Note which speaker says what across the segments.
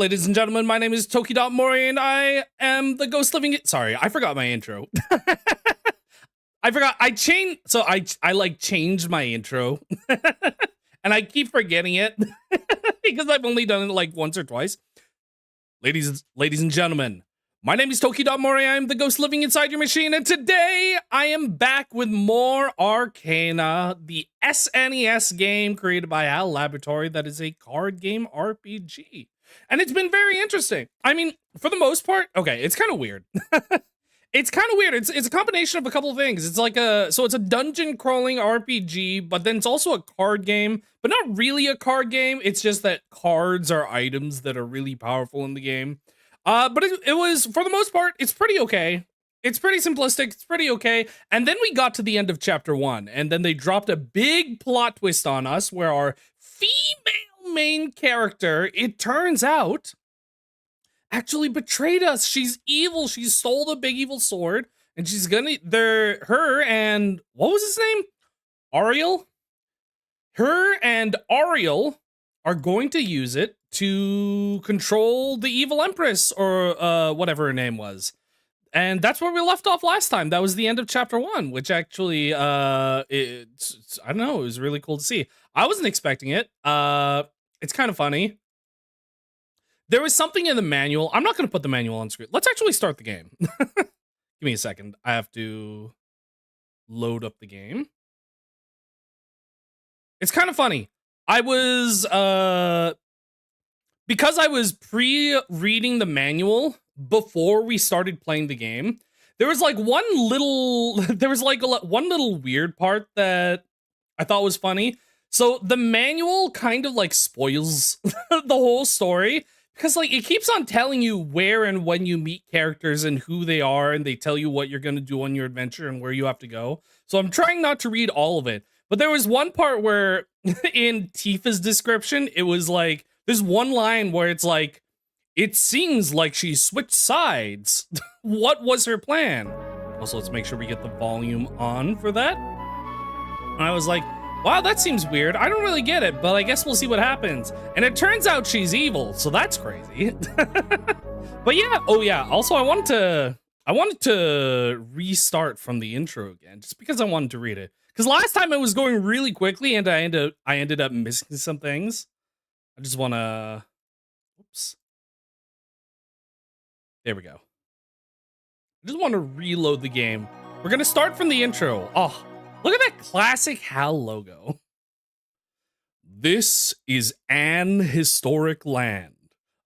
Speaker 1: Ladies and gentlemen, my name is Toki Mori, and I am the ghost living. Sorry, I forgot my intro. I forgot. I changed. So I like changed my intro, and I keep forgetting it because I've only done it like once or twice. Ladies and gentlemen, my name is Toki Mori. I am the ghost living inside your machine, and today I am back with more Arcana, the SNES game created by HAL Laboratory that is a card game RPG. And it's been very interesting. I mean, for the most part, okay, it's kind of weird. It's kind of weird. It's a combination of a couple of things. It's like it's a dungeon crawling RPG, but then it's also a card game, but not really a card game. It's just that cards are items that are really powerful in the game. But it was, for the most part, it's pretty okay. It's pretty simplistic. It's pretty okay. And then we got to the end of chapter 1, and then they dropped a big plot twist on us where our female main character, it turns out, actually betrayed us. She's evil. She stole the big evil sword, and she's gonna, her and, what was his name? Ariel? Her and Ariel are going to use it to control the evil empress, or whatever her name was. And that's where we left off last time. That was the end of chapter 1, which actually, I don't know, it was really cool to see. I wasn't expecting it. It's kind of funny. There was something in the manual. I'm not going to put the manual on screen. Let's actually start the game. Give me a second. I have to load up the game. It's kind of funny. I was, because I was pre-reading the manual before we started playing the game, There was like one little weird part that I thought was funny. So the manual kind of like spoils the whole story because like it keeps on telling you where and when you meet characters and who they are, and they tell you what you're going to do on your adventure and where you have to go. So I'm trying not to read all of it. But there was one part where in Tifa's description, it was like, there's one line where it's like, it seems like she switched sides. What was her plan? Also, let's make sure we get the volume on for that. And I was like, wow, that seems weird. I don't really get it, but I guess we'll see what happens. And it turns out she's evil, so that's crazy. But yeah, oh yeah, also I wanted to restart from the intro again, just because I wanted to read it. Because last time it was going really quickly and I ended up missing some things. I just want to, oops. There we go. I just want to reload the game. We're going to start from the intro. Oh, look at that classic HAL logo. This is an historic land.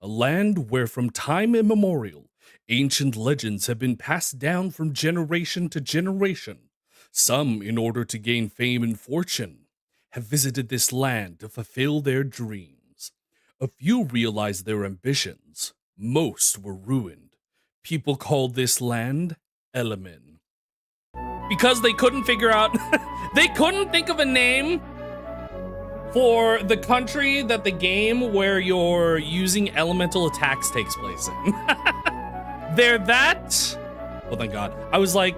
Speaker 1: A land where from time immemorial, ancient legends have been passed down from generation to generation. Some, in order to gain fame and fortune, have visited this land to fulfill their dreams. A few realized their ambitions. Most were ruined. People called this land Elemen. Because they couldn't figure out, they couldn't think of a name for the country that the game where you're using elemental attacks takes place in. They're that, oh thank God. I was like,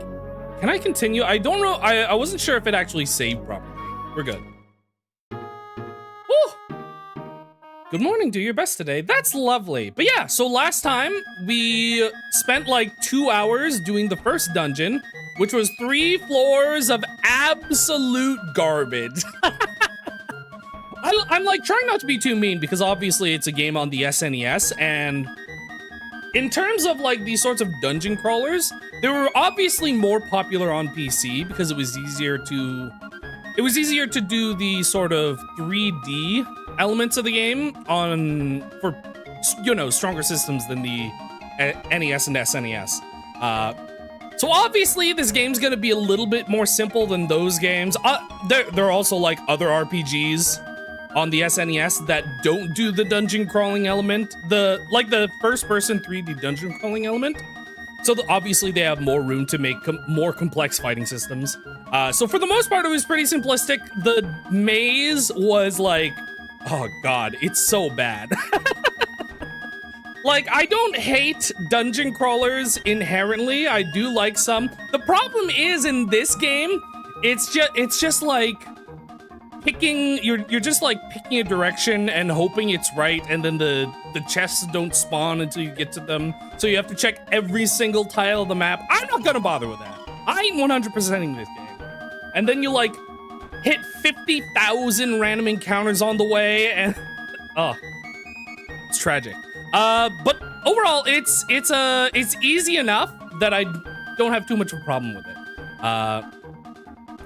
Speaker 1: can I continue? I don't know, I wasn't sure if it actually saved properly. We're good. Woo! Good morning, do your best today. That's lovely. But yeah, so last time we spent like 2 hours doing the first dungeon, which was 3 floors of absolute garbage. I'm like trying not to be too mean because obviously it's a game on the SNES, and in terms of like these sorts of dungeon crawlers, they were obviously more popular on PC because it was easier to do the sort of 3D elements of the game for, you know, stronger systems than the NES and SNES. So obviously this game's gonna be a little bit more simple than those games. There are also like other RPGs on the SNES that don't do the dungeon crawling element, the first person 3D dungeon crawling element. So obviously they have more room to make more complex fighting systems. So for the most part, it was pretty simplistic. The maze was like, oh God, it's so bad. Like, I don't hate dungeon crawlers inherently. I do like some. The problem is in this game, it's just like picking, you're just like picking a direction and hoping it's right, and then the chests don't spawn until you get to them. So you have to check every single tile of the map. I'm not gonna bother with that. I ain't 100%ing this game. And then you like hit 50,000 random encounters on the way, and oh, it's tragic. But overall, it's easy enough that I don't have too much of a problem with it.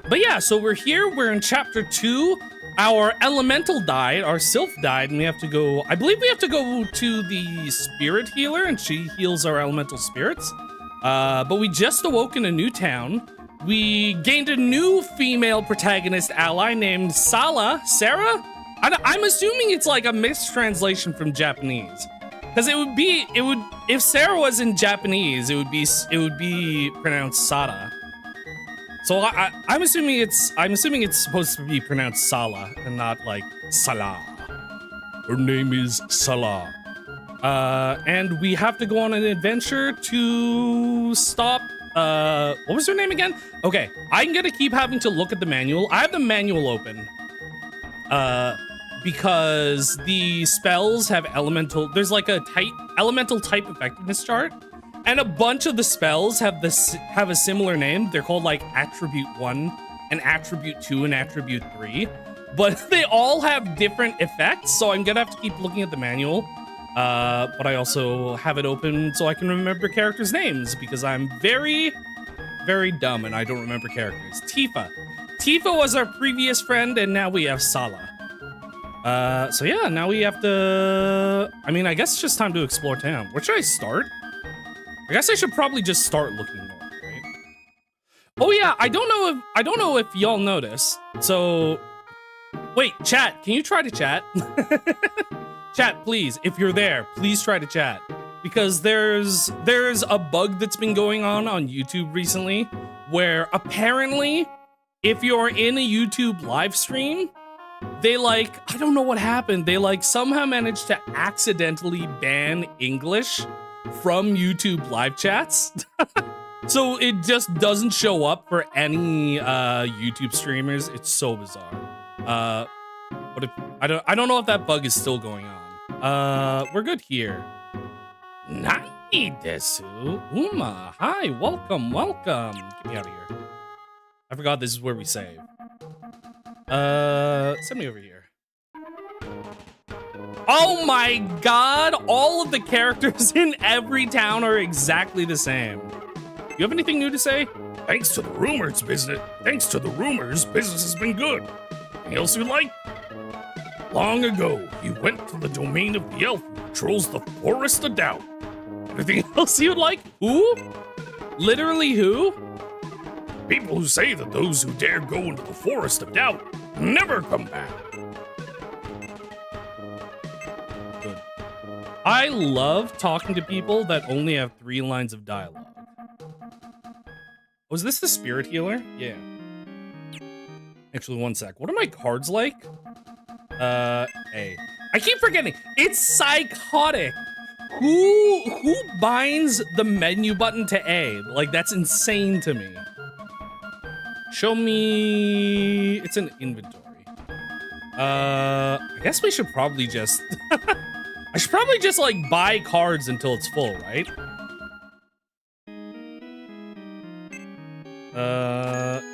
Speaker 1: But yeah, so we're here, we're in chapter 2. Our elemental died, our sylph died, and we have to go, I believe we have to go to the spirit healer, and she heals our elemental spirits. But we just awoke in a new town. We gained a new female protagonist ally named Sarah? I'm assuming it's like a mistranslation from Japanese. Because if Sarah was in Japanese, it would be pronounced Sara. So I'm assuming it's supposed to be pronounced Sala and not like Salah. Her name is Salah. And we have to go on an adventure to stop, what was her name again? Okay, I'm gonna keep having to look at the manual. I have the manual open. Because the spells have there's like a elemental type effectiveness chart, and a bunch of the spells have a similar name. They're called like Attribute 1 and Attribute 2 and Attribute 3, but they all have different effects, so I'm gonna have to keep looking at the manual. But I also have it open so I can remember characters' names, because I'm very, very dumb and I don't remember characters. Tifa. Tifa was our previous friend, and now we have Sala. So yeah, now we have to, I guess it's just time to explore town. Where should I start? I guess I should probably just start looking north, Oh yeah, I don't know if y'all notice. So wait, chat, can you try to chat? Chat, please, if you're there, please try to chat. Because there's a bug that's been going on YouTube recently where apparently if you're in a YouTube live stream, they like, I don't know what happened. They like somehow managed to accidentally ban English from YouTube live chats. So it just doesn't show up for any YouTube streamers. It's so bizarre. But if, I don't know if that bug is still going on. We're good here. Nani desu. Uma, hi, welcome. Get me out of here. I forgot this is where we save. Send me over here. Oh my god, all of the characters in every town are exactly the same. You have anything new to say?
Speaker 2: Thanks to the rumors, business has been good. Anything else you like? Long ago, you went to the domain of the elf who patrols the Forest of Doubt.
Speaker 1: Anything else you'd like? Who? Literally who?
Speaker 2: People who say that those who dare go into the Forest of Doubt never come back.
Speaker 1: Good. I love talking to people that only have 3 lines of dialogue. Was this the spirit healer? Yeah. Actually, one sec. What are my cards like? A. I keep forgetting. It's psychotic. Who binds the menu button to A? Like, that's insane to me. Show me... It's an inventory. I guess we should probably just... I should probably just, like, buy cards until it's full, right?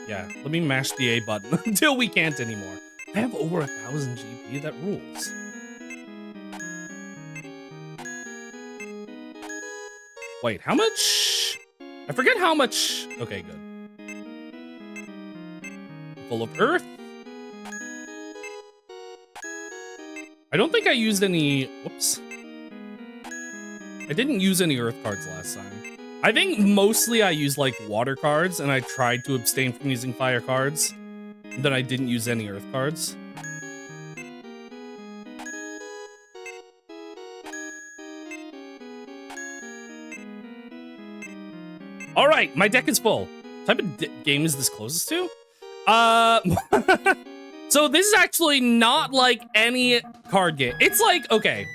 Speaker 1: Yeah. Let me mash the A button until we can't anymore. I have over 1,000 GP. That rules. Wait, how much? I forget how much. Okay, good. Full of earth. I don't think I used any. Whoops. I didn't use any earth cards last time. I think mostly I used like water cards and I tried to abstain from using fire cards. Then I didn't use any earth cards. All right, my deck is full. What type of game is this closest to? So this is actually not like any card game. It's like, okay,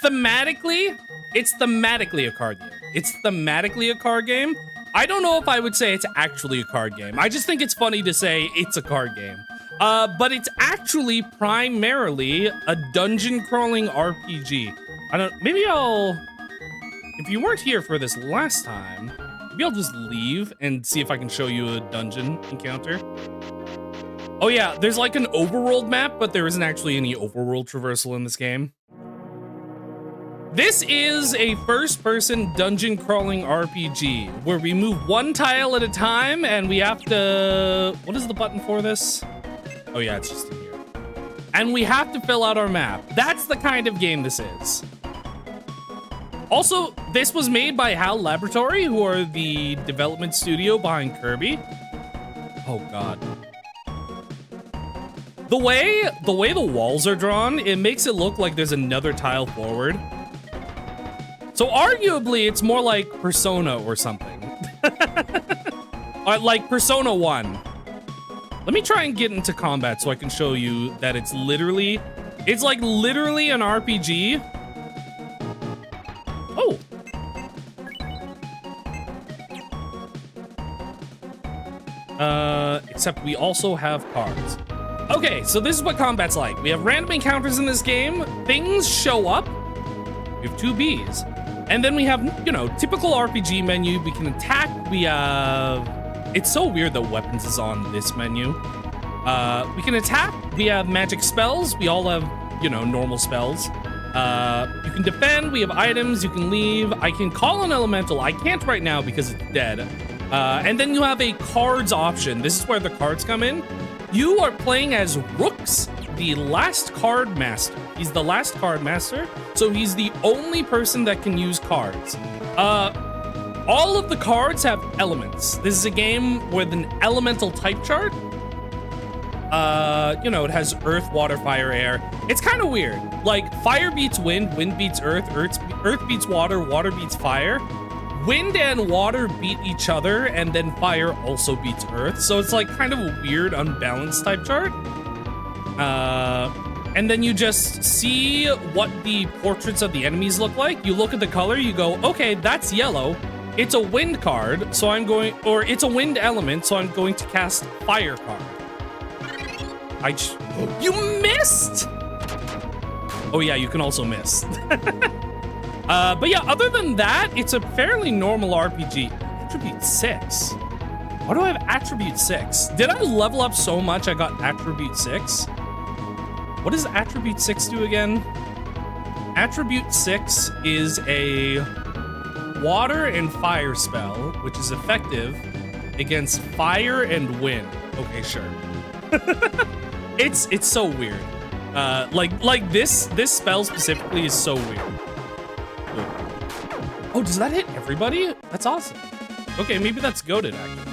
Speaker 1: thematically, it's thematically a card game. It's thematically a card game. I don't know if I would say it's actually a card game. I just think it's funny to say it's a card game. But it's actually primarily a dungeon crawling RPG. Maybe if you weren't here for this last time, maybe I'll just leave and see if I can show you a dungeon encounter. Oh yeah, there's like an overworld map, but there isn't actually any overworld traversal in this game. This is a first-person dungeon crawling RPG where we move one tile at a time and we have to... What is the button for this? Oh yeah, it's just in here. And we have to fill out our map. That's the kind of game this is. Also, this was made by HAL Laboratory, who are the development studio behind Kirby. Oh god. The way the walls are drawn, it makes it look like there's another tile forward. So arguably, it's more like Persona or something. Or like Persona 1. Let me try and get into combat so I can show you that it's like literally an RPG. Oh. Except we also have cards. Okay, so this is what combat's like. We have random encounters in this game. Things show up. We have 2 Bs. And then we have, you know, typical RPG menu. We can attack. We have... It's so weird that weapons is on this menu. We can attack. We have magic spells. We all have, you know, normal spells. You can defend. We have items. You can leave. I can call an elemental. I can't right now because it's dead. And then you have a cards option. This is where the cards come in. You are playing as Rooks, the last card master. He's the last card master, so he's the only person that can use cards. all of the cards have elements. This is a game with an elemental type chart. You know, it has earth, water, fire, air. It's kind of weird. Like, fire beats wind, wind beats earth, earth beats water, water beats fire. Wind and water beat each other, and then fire also beats earth. So it's like kind of a weird, unbalanced type chart. And then you just see what the portraits of the enemies look like. You look at the color, you go, okay, that's yellow. It's a wind card, so I'm going, or it's a wind element, so I'm going to cast fire card. You missed! Oh yeah, you can also miss. But yeah, other than that, it's a fairly normal RPG. Attribute 6. Why do I have Attribute 6? Did I level up so much I got Attribute 6? What does Attribute 6 do again? Attribute 6 is a water and fire spell, which is effective against fire and wind. Okay, sure. It's so weird. Like this spell specifically is so weird. Oh, does that hit everybody? That's awesome. Okay, maybe that's goated actually.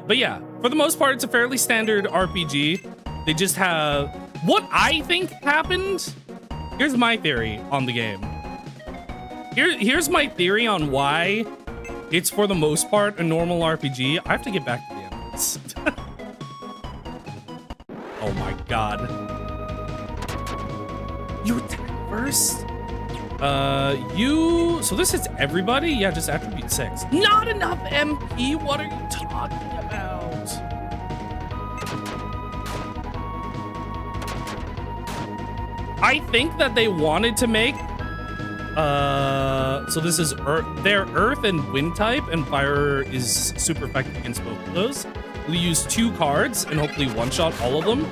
Speaker 1: But yeah, for the most part, it's a fairly standard RPG. They just have what I think happened. Here's my theory on the game. Here's my theory on why it's for the most part a normal RPG. I have to get back to the end of this. Oh my god. You attack first? So this hits everybody? Yeah, just Attribute 6. Not enough MP? What are you talking about? I think that they wanted to make, so this is their earth and wind type, and fire is super effective against both of those. We'll use 2 cards and hopefully one-shot all of them.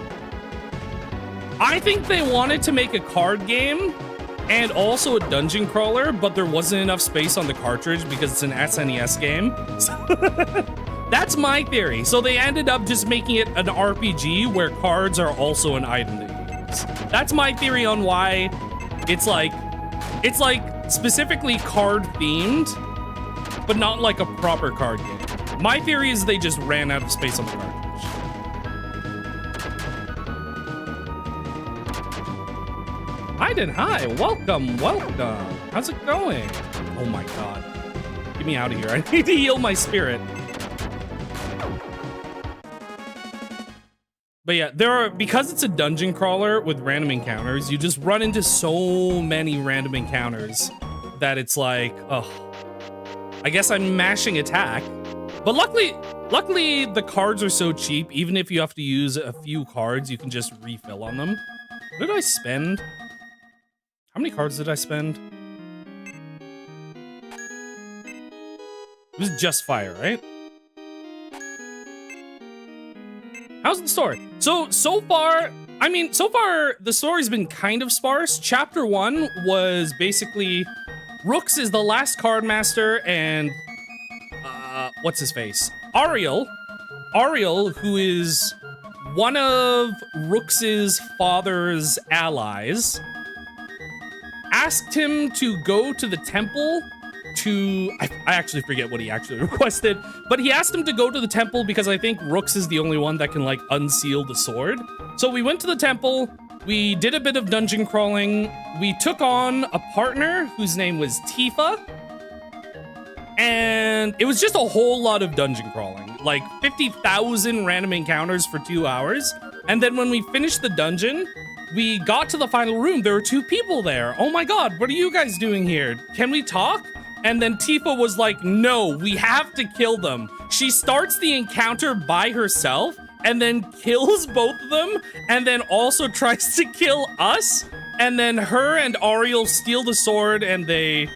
Speaker 1: I think they wanted to make a card game and also a dungeon crawler, but there wasn't enough space on the cartridge because it's an SNES game. That's my theory. So they ended up just making it an RPG where cards are also an item that you use. That's my theory on why it's like specifically card themed, but not like a proper card game. My theory is they just ran out of space on the cartridge. Aiden, hi, welcome. How's it going? Oh my god. Get me out of here. I need to heal my spirit. But yeah, because it's a dungeon crawler with random encounters, you just run into so many random encounters that it's like, oh, I guess I'm mashing attack. But luckily the cards are so cheap, even if you have to use a few cards, you can just refill on them. What did I spend? How many cards did I spend? It was just fire, right? How's the story? So far, the story's been kind of sparse. Chapter 1 was basically Rooks is the last card master, and what's his face? Ariel, who is one of Rooks's father's allies, asked him to go to the temple to, I actually forget what he actually requested, but he asked him to go to the temple because I think Rooks is the only one that can like unseal the sword. So we went to the temple, we did a bit of dungeon crawling, we took on a partner whose name was Tifa, and it was just a whole lot of dungeon crawling, like 50,000 random encounters for 2 hours. And then when we finished the dungeon, we got to the final room. There were 2 people there. Oh my god, what are you guys doing here? Can we talk? And then Tifa was like, no, we have to kill them. She starts the encounter by herself and then kills both of them and then also tries to kill us. And then her and Ariel steal the sword and they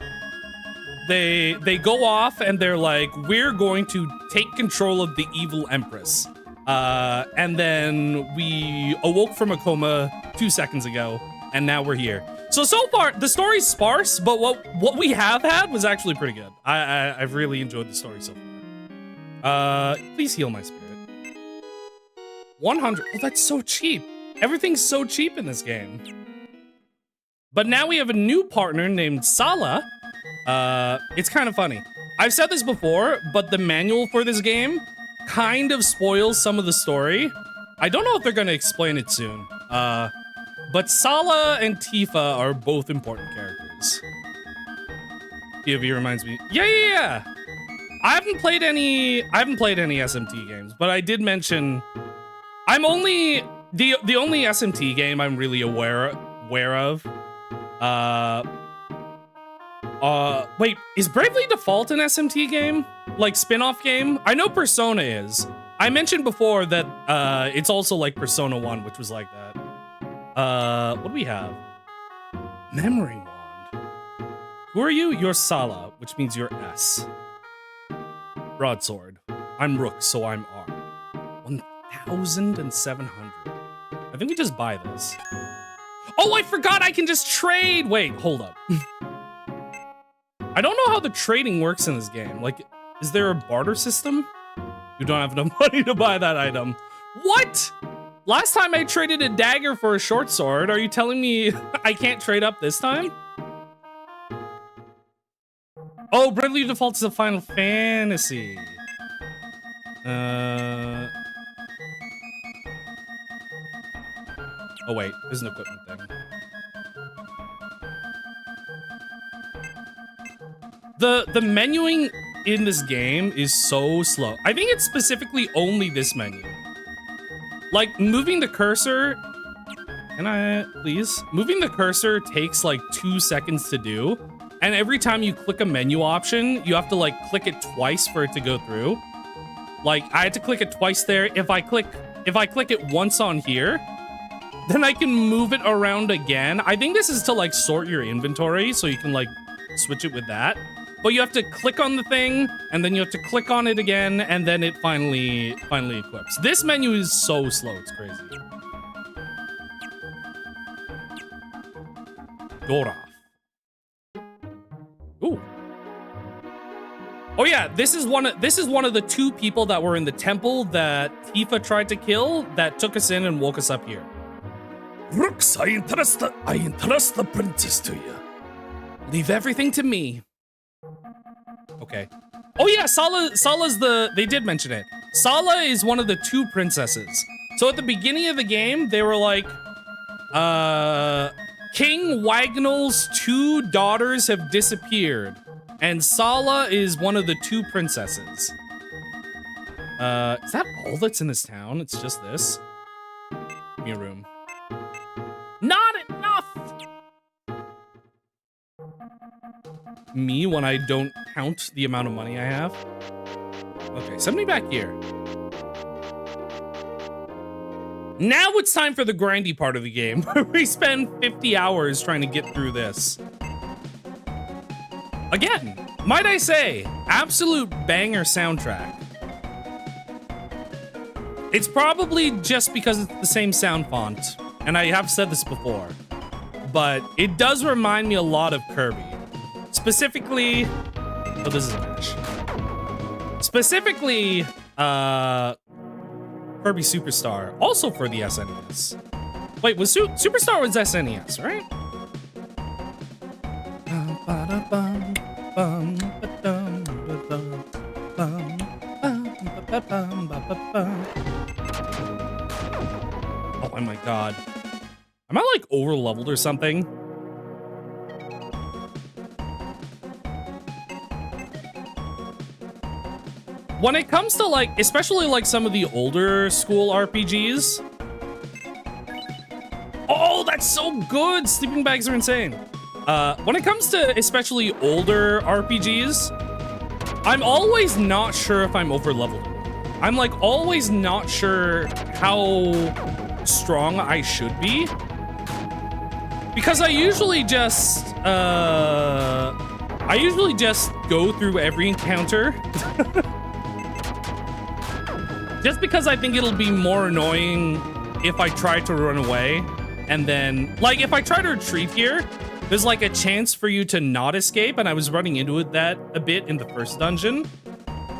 Speaker 1: go off and they're like, we're going to take control of the evil Empress. And then we awoke from a coma 2 seconds ago, and now we're here. So far, the story's sparse, but what we have had was actually pretty good. I've really enjoyed the story so far. Please heal my spirit. 100. Oh, that's so cheap. Everything's so cheap in this game. But now we have a new partner named Sala, It's kind of funny. I've said this before, but the manual for this game kind of spoils some of the story. I don't know if they're gonna explain it soon. But Sala and Tifa are both important characters. POV reminds me. Yeah. I haven't played any SMT games, but I did mention I'm only the only SMT game I'm really aware of. Wait, is Bravely Default an SMT game? Like spin-off game? I know Persona is. I mentioned before that it's also like Persona 1, which was like that. What do we have? Memory Wand. Who are you? You're Sala, which means you're S. Broadsword. I'm Rook, so I'm R. 1,700. I think we just buy this. Oh, I forgot I can just trade! Wait, hold up. I don't know how the trading works in this game. Like, is there a barter system? You don't have enough money to buy that item. What? Last time I traded a dagger for a short sword. Are you telling me I can't trade up this time? Oh, Bravely Default is a Final Fantasy. Oh wait, there's an equipment thing. The menuing in this game is so slow. I think it's specifically only this menu. Like, moving the cursor... Can I, please? Moving the cursor takes like 2 seconds to do. And every time you click a menu option, you have to like click it twice for it to go through. Like, I had to click it twice there. If I click it once on here, then I can move it around again. I think this is to like sort your inventory so you can like switch it with that. But you have to click on the thing, and then you have to click on it again, and then it finally equips. This menu is so slow, it's crazy. Dora. Ooh. Oh yeah, this is one of the 2 people that were in the temple that Tifa tried to kill that took us in and woke us up here.
Speaker 2: Rooks, I entrust the princess to you.
Speaker 1: Leave everything to me. Okay. Oh yeah, Sala's they did mention it. Sala is one of the 2 princesses. So at the beginning of the game, they were like, King Wagnall's 2 daughters have disappeared. And Sala is one of the 2 princesses. Is that all that's in this town? It's just this? Give me a room. Not enough! Me when I don't count the amount of money I have. Okay, send me back here. Now it's time for the grindy part of the game, where we spend 50 hours trying to get through this. Again, might I say, absolute banger soundtrack. It's probably just because it's the same sound font, and I have said this before, but it does remind me a lot of Kirby. Specifically, oh, this is a match. Specifically, Kirby Superstar, also for the SNES. Wait, was Superstar was SNES, right? Oh my god. Am I like over leveled or something? When it comes to like, especially like some of the older school RPGs. Oh, that's so good! Sleeping bags are insane. When it comes to especially older RPGs, I'm always not sure if I'm over leveled. I'm like always not sure how strong I should be. Because I usually just go through every encounter. Just because I think it'll be more annoying if I try to run away. And then, like, if I try to retreat here, there's like a chance for you to not escape. And I was running into it that a bit in the first dungeon.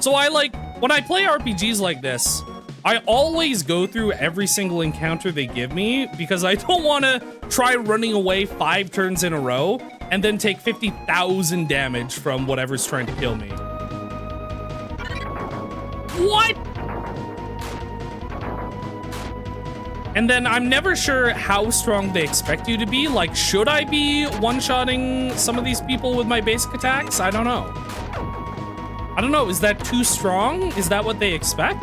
Speaker 1: So I like, when I play RPGs like this, I always go through every single encounter they give me because I don't want to try running away 5 turns in a row and then take 50,000 damage from whatever's trying to kill me. What? And then I'm never sure how strong they expect you to be. Like, should I be one-shotting some of these people with my basic attacks? I don't know. I don't know. Is that too strong? Is that what they expect?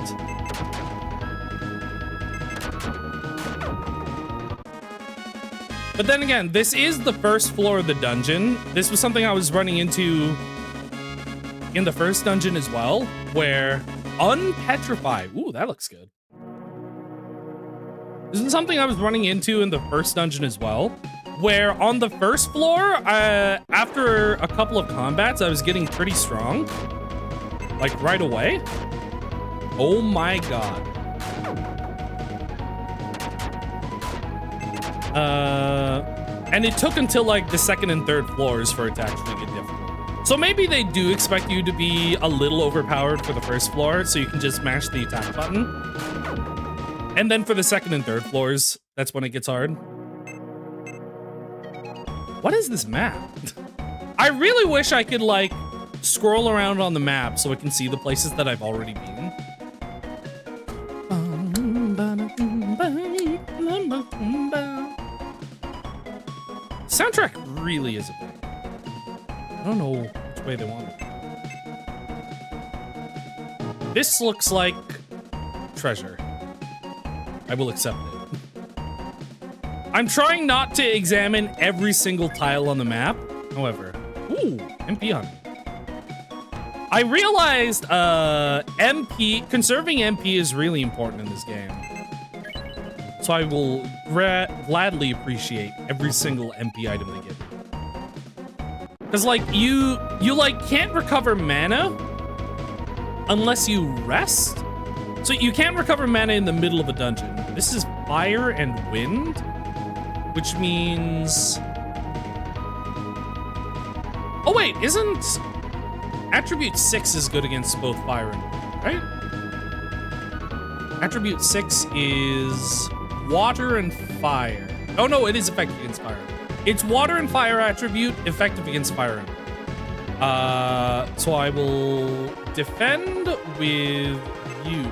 Speaker 1: But then again, this is the first floor of the dungeon. This was something I was running into in the first dungeon as well, where unpetrify. Ooh, that looks good. This is something I was running into in the first dungeon as well, where on the first floor, after a couple of combats, I was getting pretty strong. Like right away. Oh my god. And it took until like the second and third floors for it to actually get difficult. So maybe they do expect you to be a little overpowered for the first floor, so you can just mash the attack button. And then for the second and third floors, that's when it gets hard. What is this map? I really wish I could like scroll around on the map so I can see the places that I've already been. Soundtrack really is a bit. I don't know which way they want it. This looks like treasure. I will accept it. I'm trying not to examine every single tile on the map. However, ooh, MP on me. I realized conserving MP is really important in this game. So I will gladly appreciate every single MP item they give me. Cause like you like can't recover mana unless you rest. So you can't recover mana in the middle of a dungeon. This is fire and wind, which means... Oh wait, isn't attribute 6 is good against both fire and wind, right? Attribute 6 is water and fire. Oh no, it is effective against fire. It's water and fire attribute, effective against fire and wind. So I will defend with you.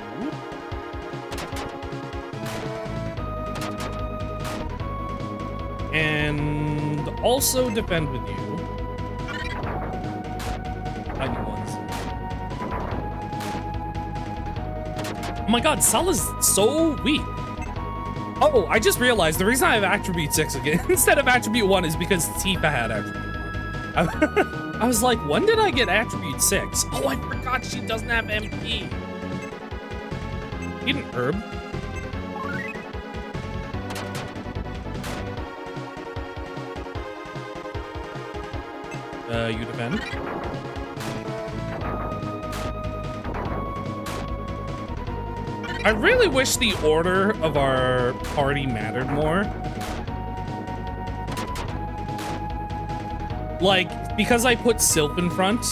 Speaker 1: And also defend with you. Lightning ones. Oh my god, Sal is so weak. Oh, I just realized the reason I have attribute 6 again instead of attribute 1 is because Tifa had attribute 1. I was like, when did I get attribute 6? Oh, I forgot she doesn't have MP. Need an herb. You defend. I really wish the order of our party mattered more. Like, because I put Sylph in front,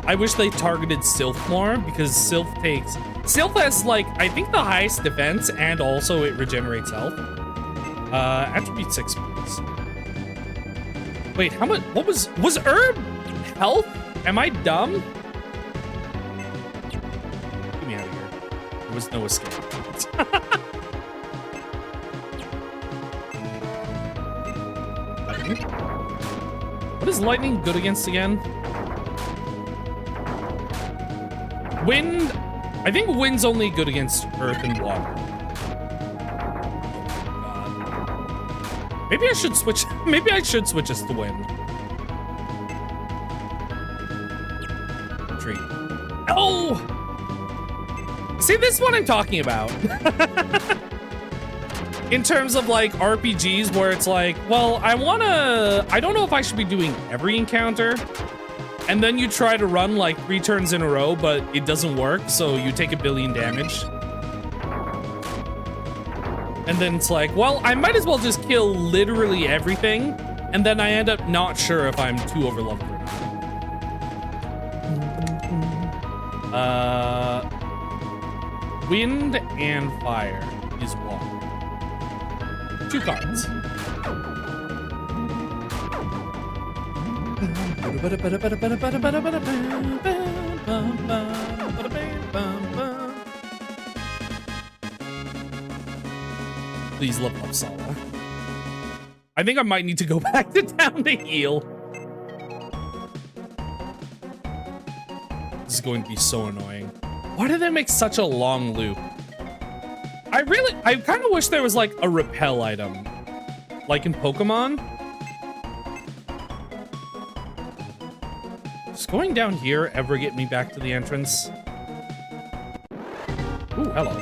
Speaker 1: I wish they targeted Sylph more, because Sylph has, like, I think the highest defense, and also it regenerates health. Attribute 6, please. Wait, how much? What was herb health? Am I dumb? Get me out of here. There was no escape. Lightning? What is lightning good against again? Wind? I think wind's only good against earth and water. Maybe I should switch. Maybe I should switch us to wind. Tree. Oh! See, this is what I'm talking about. In terms of like RPGs where it's like, well, I don't know if I should be doing every encounter. And then you try to run like 3 turns in a row, but it doesn't work. So you take 1 billion damage. And then it's like, well, I might as well just kill literally everything. And then I end up not sure if I'm too overleveled or not. Wind and fire is water. 2 cards. Please level up Sala. I think I might need to go back to town to heal. This is going to be so annoying. Why did they make such a long loop? I kind of wish there was like a repel item. Like in Pokemon. Does going down here ever get me back to the entrance? Ooh, hello.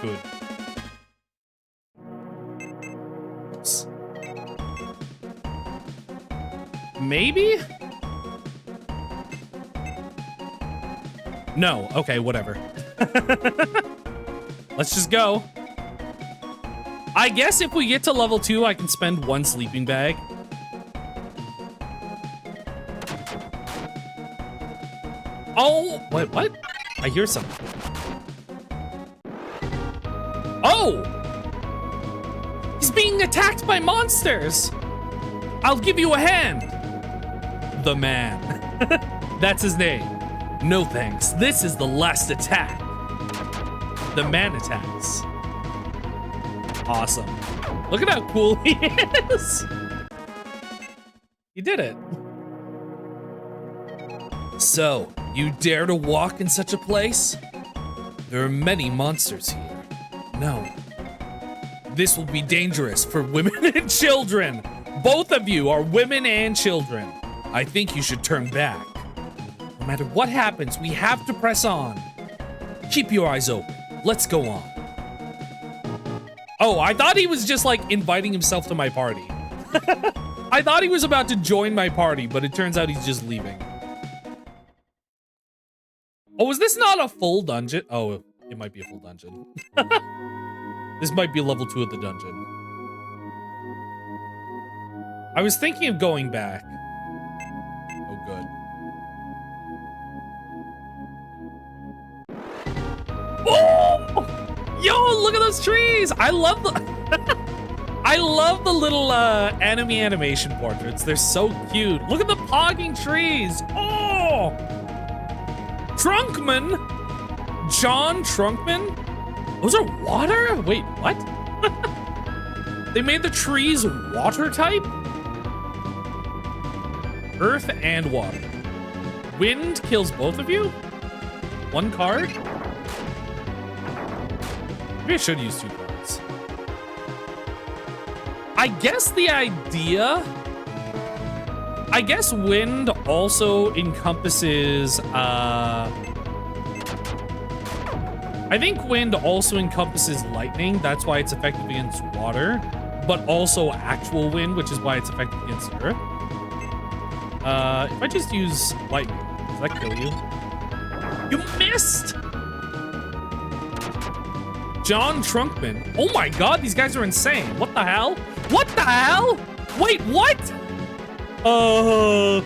Speaker 1: Good. Oops. Maybe? No. Okay, whatever. Let's just go. I guess if we get to level 2, I can spend 1 sleeping bag. Oh, what? I hear something. Oh! He's being attacked by monsters! I'll give you a hand! The man. That's his name. No thanks. This is the last attack. The man attacks. Awesome. Look at how cool he is. He did it. So, you dare to walk in such a place? There are many monsters here. No. This will be dangerous for women and children. Both of you are women and children. I think you should turn back. No matter what happens, we have to press on. Keep your eyes open. Let's go on. Oh, I thought he was just like inviting himself to my party. I thought he was about to join my party, but it turns out he's just leaving. Oh, is this not a full dungeon? Oh, it might be a full dungeon. This might be level 2 of the dungeon. I was thinking of going back. Oh, good. Oh! Yo, look at those trees! I love the I love the little enemy animation portraits. They're so cute. Look at the pogging trees. Oh! Trunkman? John Trunkman? Those are water? Wait, what? They made the trees water type? Earth and water. Wind kills both of you? 1 card? Maybe I should use 2 cards. I guess the idea... I guess wind also encompasses, I think wind also encompasses lightning. That's why it's effective against water. But also actual wind, which is why it's effective against earth. If I just use lightning, does that kill you? You missed! John Trunkman. Oh my god, these guys are insane. What the hell? What the hell? Wait, what? Oh,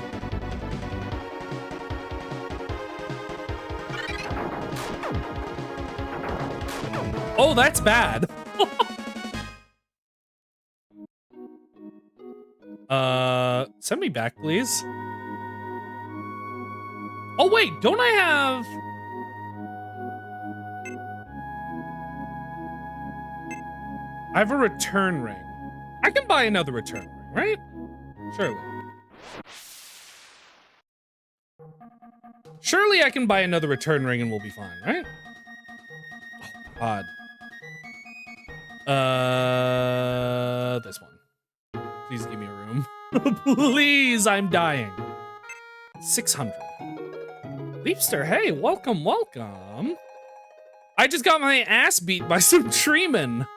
Speaker 1: that's bad. Send me back, please. Oh, wait, don't I have... I have a return ring. I can buy another return ring, right? Surely. Surely I can buy another return ring and we'll be fine, right? Oh, God. This one. Please give me a room. Please, I'm dying. 600. Leapster, hey, welcome, welcome. I just got my ass beat by some treemen.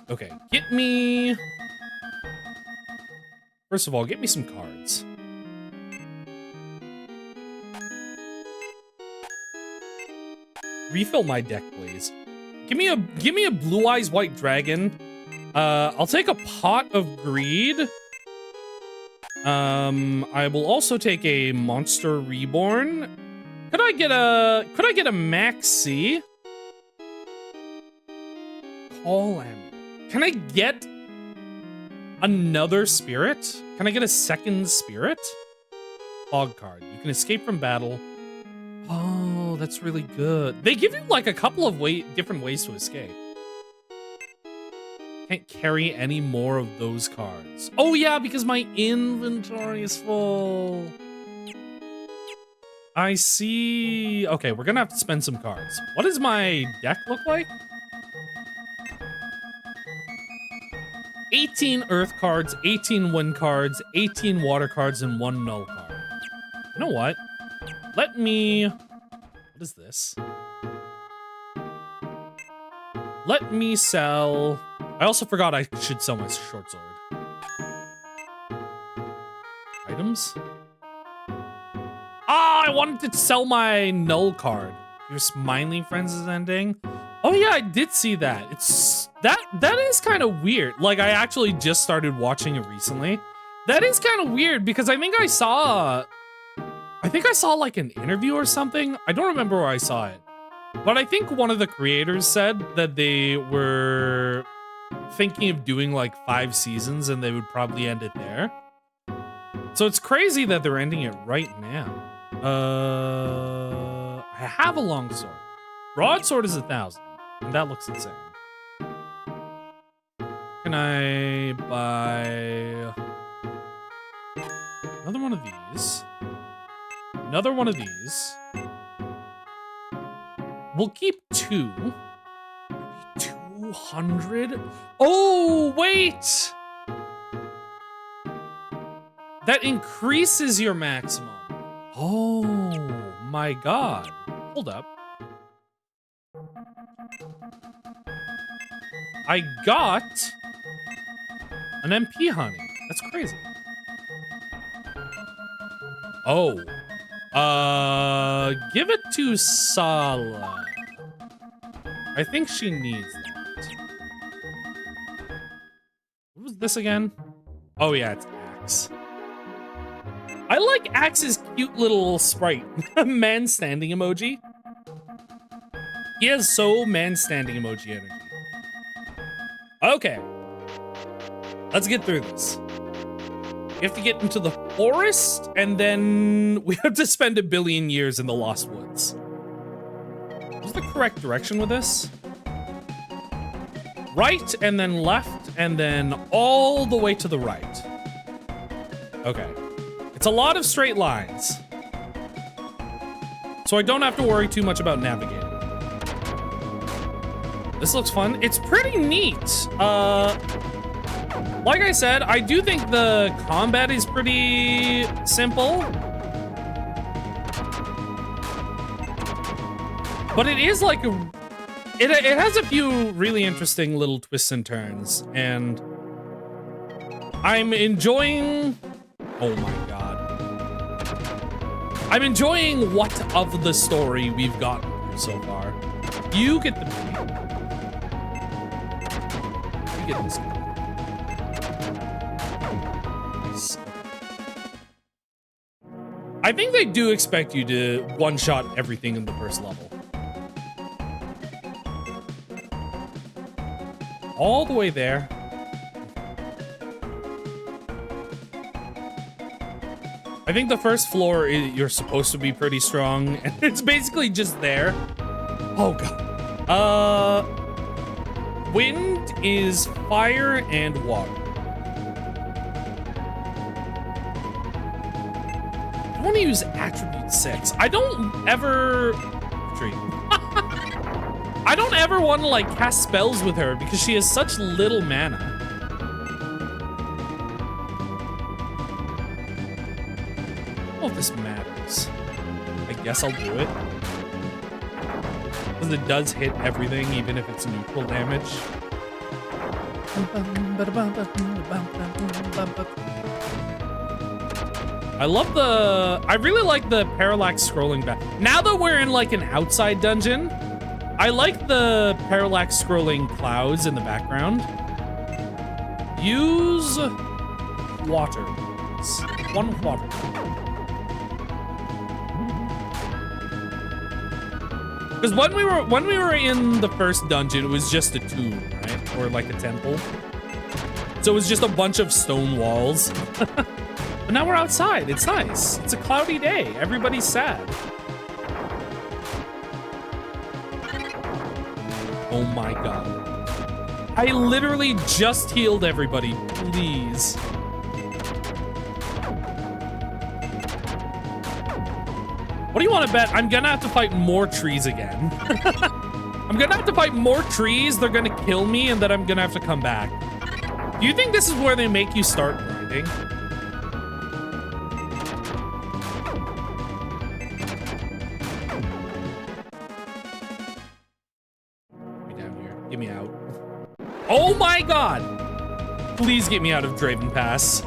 Speaker 1: Okay, get me... First of all, get me some cards. Refill my deck, please. Give me a Blue Eyes White Dragon. I'll take a Pot of Greed. I will also take a Monster Reborn. Could I get a Maxi? Call him. Can I get another spirit? Can I get a second spirit? Fog card. You can escape from battle. Oh, that's really good. They give you like a couple of different ways to escape. Can't carry any more of those cards. Oh yeah, because my inventory is full. I see. Okay, we're gonna have to spend some cards. What does my deck look like? 18 earth cards, 18 wind cards, 18 water cards, and 1 null card. You know what? Let me... What is this? Let me sell... I also forgot I should sell my short sword. Items? Ah, I wanted to sell my null card. Your Smiling Friends is ending. Oh yeah, I did see that. It's that is kind of weird. Like, I actually just started watching it recently. That is kind of weird because I think I saw like an interview or something. I don't remember where I saw it. But I think one of the creators said that they were thinking of doing like 5 seasons and they would probably end it there. So it's crazy that they're ending it right now. I have a long sword. Broadsword is 1,000, and that looks insane. Can I buy another one of these? Another one of these. We'll keep 2. 200? Oh, wait! That increases your maximum. Oh my god. Hold up. I got an MP honey. That's crazy. Oh. Give it to Sala. I think she needs that. What was this again? Oh yeah, it's Axe. I like Axe's cute little sprite. Man standing emoji. He has so man standing emoji energy. Okay. Let's get through this. We have to get into the forest, and then we have to spend 1 billion years in the Lost Woods. What's the correct direction with this? Right, and then left, and then all the way to the right. Okay. It's a lot of straight lines. So I don't have to worry too much about navigating. This looks fun. It's pretty neat. Like I said, I do think the combat is pretty simple. But it is like it has a few really interesting little twists and turns, and I'm enjoying... Oh my god. I'm enjoying what of the story we've gotten through so far. You get the... You get this. Nice. I think they do expect you to one-shot everything in the first level. All the way there. I think the first floor, you're supposed to be pretty strong, and it's basically just there. Oh god. Wind is fire and water. I want to use attribute 6. I don't ever... I don't ever want to like cast spells with her because she has such little mana. I don't know if this matters. I guess I'll do it. Because it does hit everything, even if it's neutral damage. I really like the parallax scrolling back. Now that we're in like an outside dungeon, I like the parallax scrolling clouds in the background. Use water. 1 water. Because when we were in the first dungeon, it was just a tomb, right? Or like a temple. So it was just a bunch of stone walls. But now we're outside. It's nice. It's a cloudy day. Everybody's sad. Oh my god. I literally just healed everybody. Please. What do you want to bet? I'm gonna have to fight more trees again. I'm gonna have to fight more trees. They're gonna kill me, and then I'm gonna have to come back. Do you think this is where they make you start grinding? Get me down here. Get me out. Oh my god! Please get me out of Draven Pass.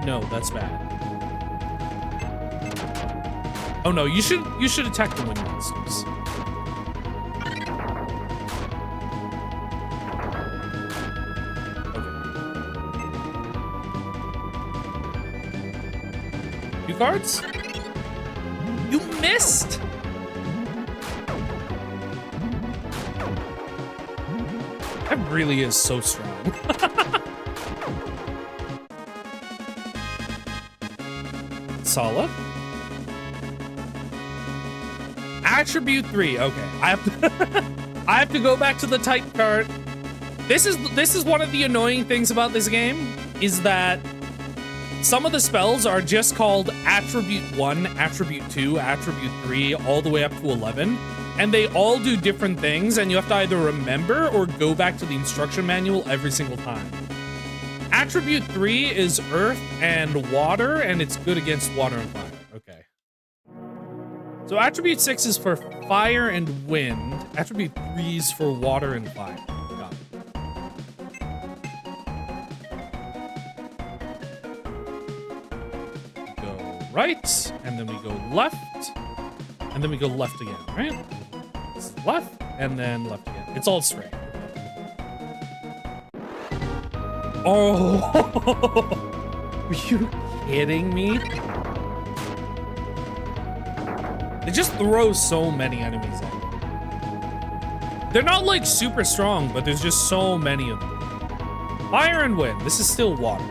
Speaker 1: No, that's bad. Oh no, you should attack the wind monsters. Okay. 2 cards? You missed! That really is so strong. Solid. Attribute 3. Okay, I have to I have to go back to the type card. This is one of the annoying things about this game is that some of the spells are just called attribute 1, attribute 2, attribute 3, all the way up to 11. And they all do different things, and you have to either remember or go back to the instruction manual every single time. Attribute 3 is earth and water, and it's good against water and fire. Okay. So attribute 6 is for fire and wind. Attribute 3 is for water and fire. Got it. Go right, and then we go left, and then we go left again, right? This is left, and then left again. It's all straight. Oh, are you kidding me? It just throws so many enemies at you. They're not like super strong, but there's just so many of them. Fire and wind. This is still water.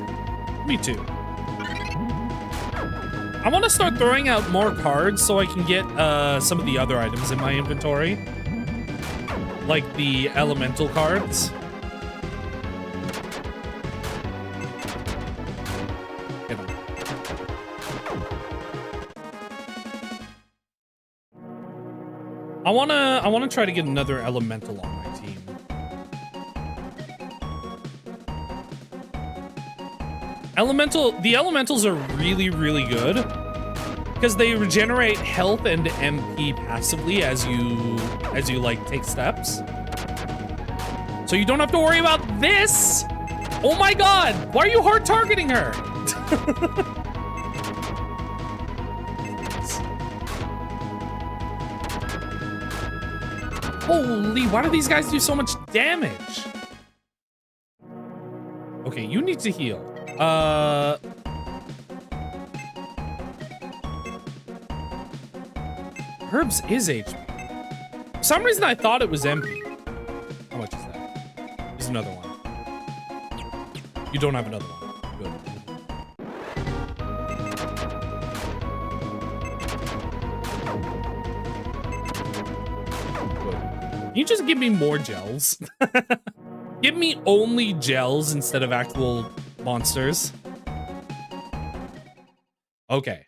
Speaker 1: Me too. I want to start throwing out more cards so I can get some of the other items in my inventory. Like the elemental cards. I wanna try to get another elemental on my team. The elementals are really, really good because they regenerate health and MP passively as you like take steps. So you don't have to worry about this. Oh my god, why are you hard targeting her? Holy, why do these guys do so much damage? Okay, you need to heal. Herbs is HP. For some reason I thought it was MP. How much is that? There's another one. You don't have another one. Good. Can you just give me more gels? Give me only gels instead of actual monsters. Okay.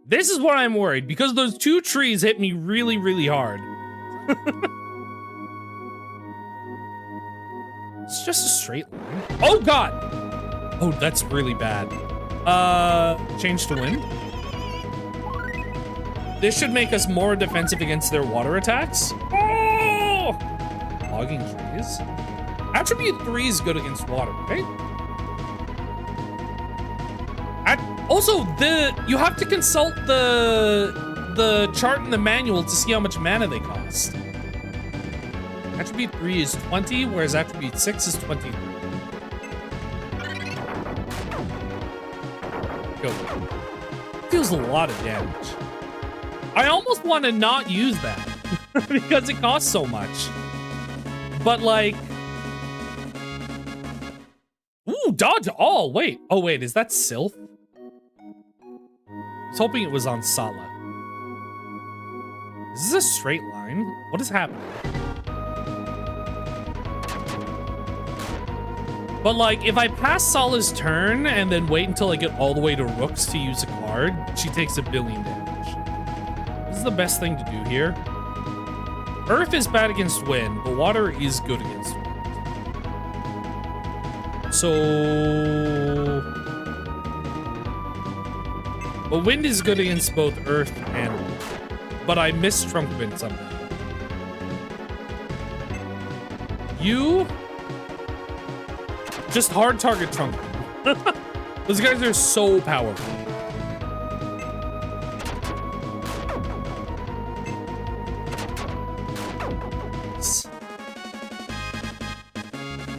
Speaker 1: This is what I'm worried, because those 2 trees hit me really, really hard. It's just a straight line. Oh god! Oh, that's really bad. Change to wind. This should make us more defensive against their water attacks. Oh! Logging trees. Attribute 3 is good against water, right? Also, you have to consult the chart in the manual to see how much mana they cost. Attribute 3 is 20, whereas attribute 6 is 23. Go. Deals a lot of damage. I almost want to not use that because it costs so much. But like, ooh, dodge all. Wait, oh wait, is that Sylph? I was hoping it was on Sala. Is this a straight line? What is happening? But like, if I pass Sala's turn and then wait until I get all the way to Rooks to use a card, she takes 1 billion damage. This is the best thing to do here. Earth is bad against wind, but water is good against wind. So... But wind is good against both earth and water. But I missed Trunk Wind somehow. You... Just hard target Trunk Wind. Those guys are so powerful.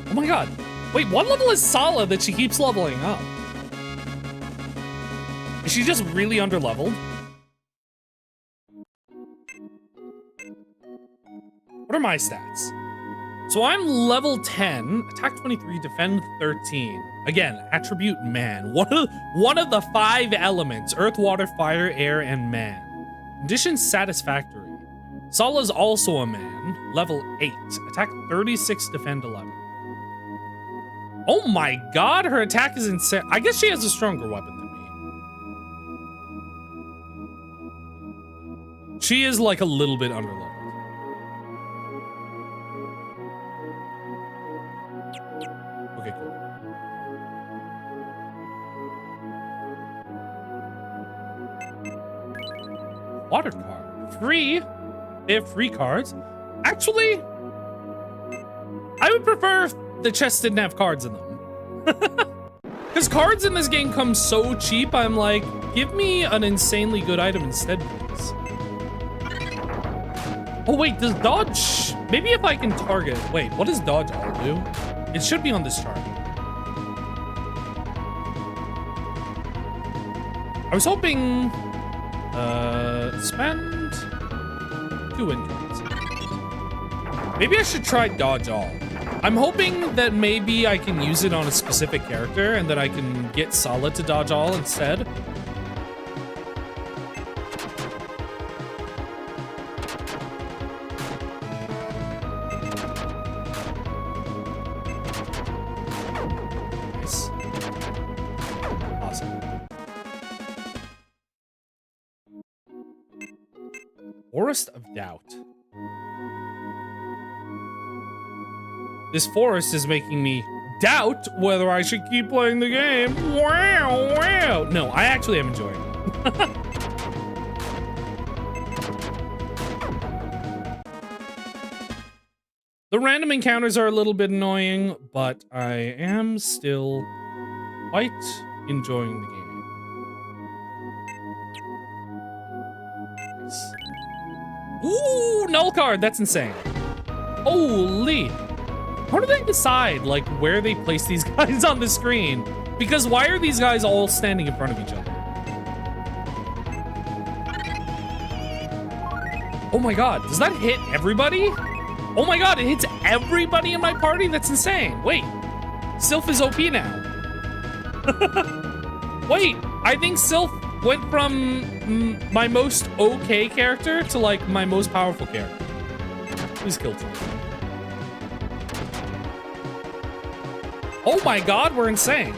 Speaker 1: Oh my god. Wait, what level is Sala that she keeps leveling up? Is she just really underleveled? What are my stats? So I'm level 10, attack 23, defend 13. Again, attribute man. One of the 5 elements: earth, water, fire, air, and man. Condition satisfactory. Sala's also a man, level 8, attack 36, defend 11. Oh my god, her attack is insane. I guess she has a stronger weapon than me. She is like a little bit underleveled. Okay, cool. Water card. Free? They have free cards? Actually, I would prefer if the chests didn't have cards in them. Because cards in this game come so cheap, I'm like, give me an insanely good item instead, please. Oh wait, does dodge... Maybe if I can target... Wait, what does dodge all do? It should be on this chart. I was hoping... spend... 2 win cards. Maybe I should try dodge all. I'm hoping that maybe I can use it on a specific character and that I can get Sala to dodge all instead. Nice. Awesome. Forest of Doubt. This forest is making me doubt whether I should keep playing the game. Wow, wow. No, I actually am enjoying it. The random encounters are a little bit annoying, but I am still quite enjoying the game. Ooh, null card. That's insane. Holy. How do they decide, like, where they place these guys on the screen? Because why are these guys all standing in front of each other? Oh my god, does that hit everybody? Oh my god, it hits everybody in my party? That's insane. Wait, Sylph is OP now. Wait, I think Sylph went from my most okay character to, like, my most powerful character. Please kill Toki. Oh my god, we're insane.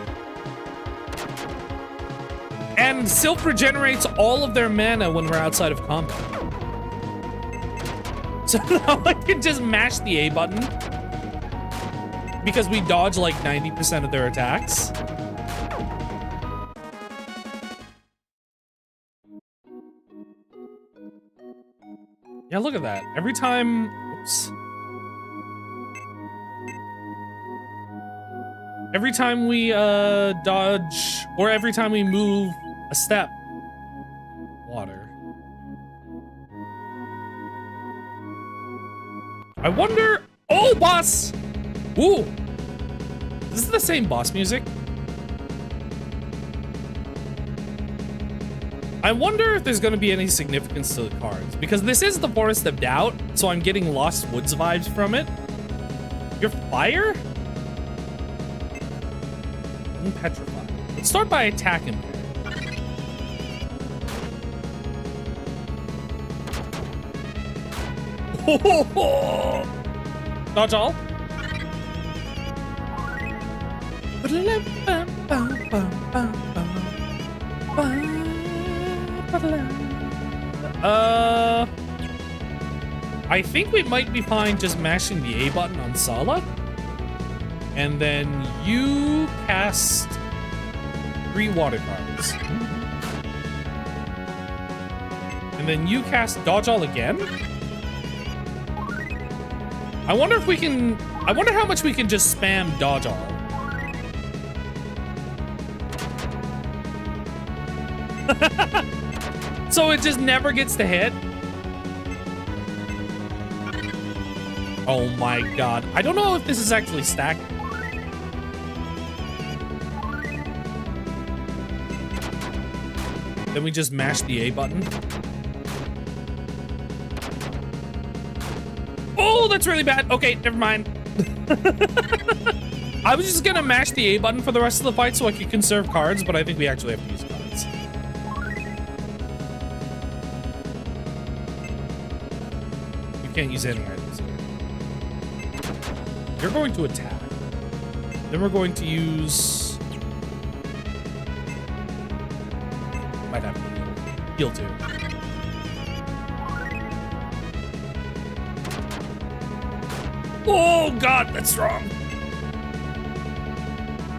Speaker 1: And Sylph regenerates all of their mana when we're outside of combat. So now I can just mash the A button. Because we dodge like 90% of their attacks. Yeah, look at that. Every time... Oops. Every time we dodge, or every time we move a step, water. I wonder boss! Ooh! This is the same boss music. I wonder if there's gonna be any significance to the cards, because this is the Forest of Doubt, so I'm getting Lost Woods vibes from it. You're fire? I'm petrified. Let's start by attacking. Dodge all. I think we might be fine just mashing the A button on Sala. And then you cast 3 water cards. And then you cast Dodge All again. I wonder if we can... I wonder how much we can just spam Dodge All. So it just never gets to hit? Oh my god. I don't know if this is actually stacked. Then we just mash the A button. Oh, that's really bad. Okay, never mind. I was just gonna mash the A button for the rest of the fight so I could conserve cards, but I think we actually have to use cards. You can't use any items here. You're going to attack. Then we're going to use... Might have to heal too. Oh god, that's strong.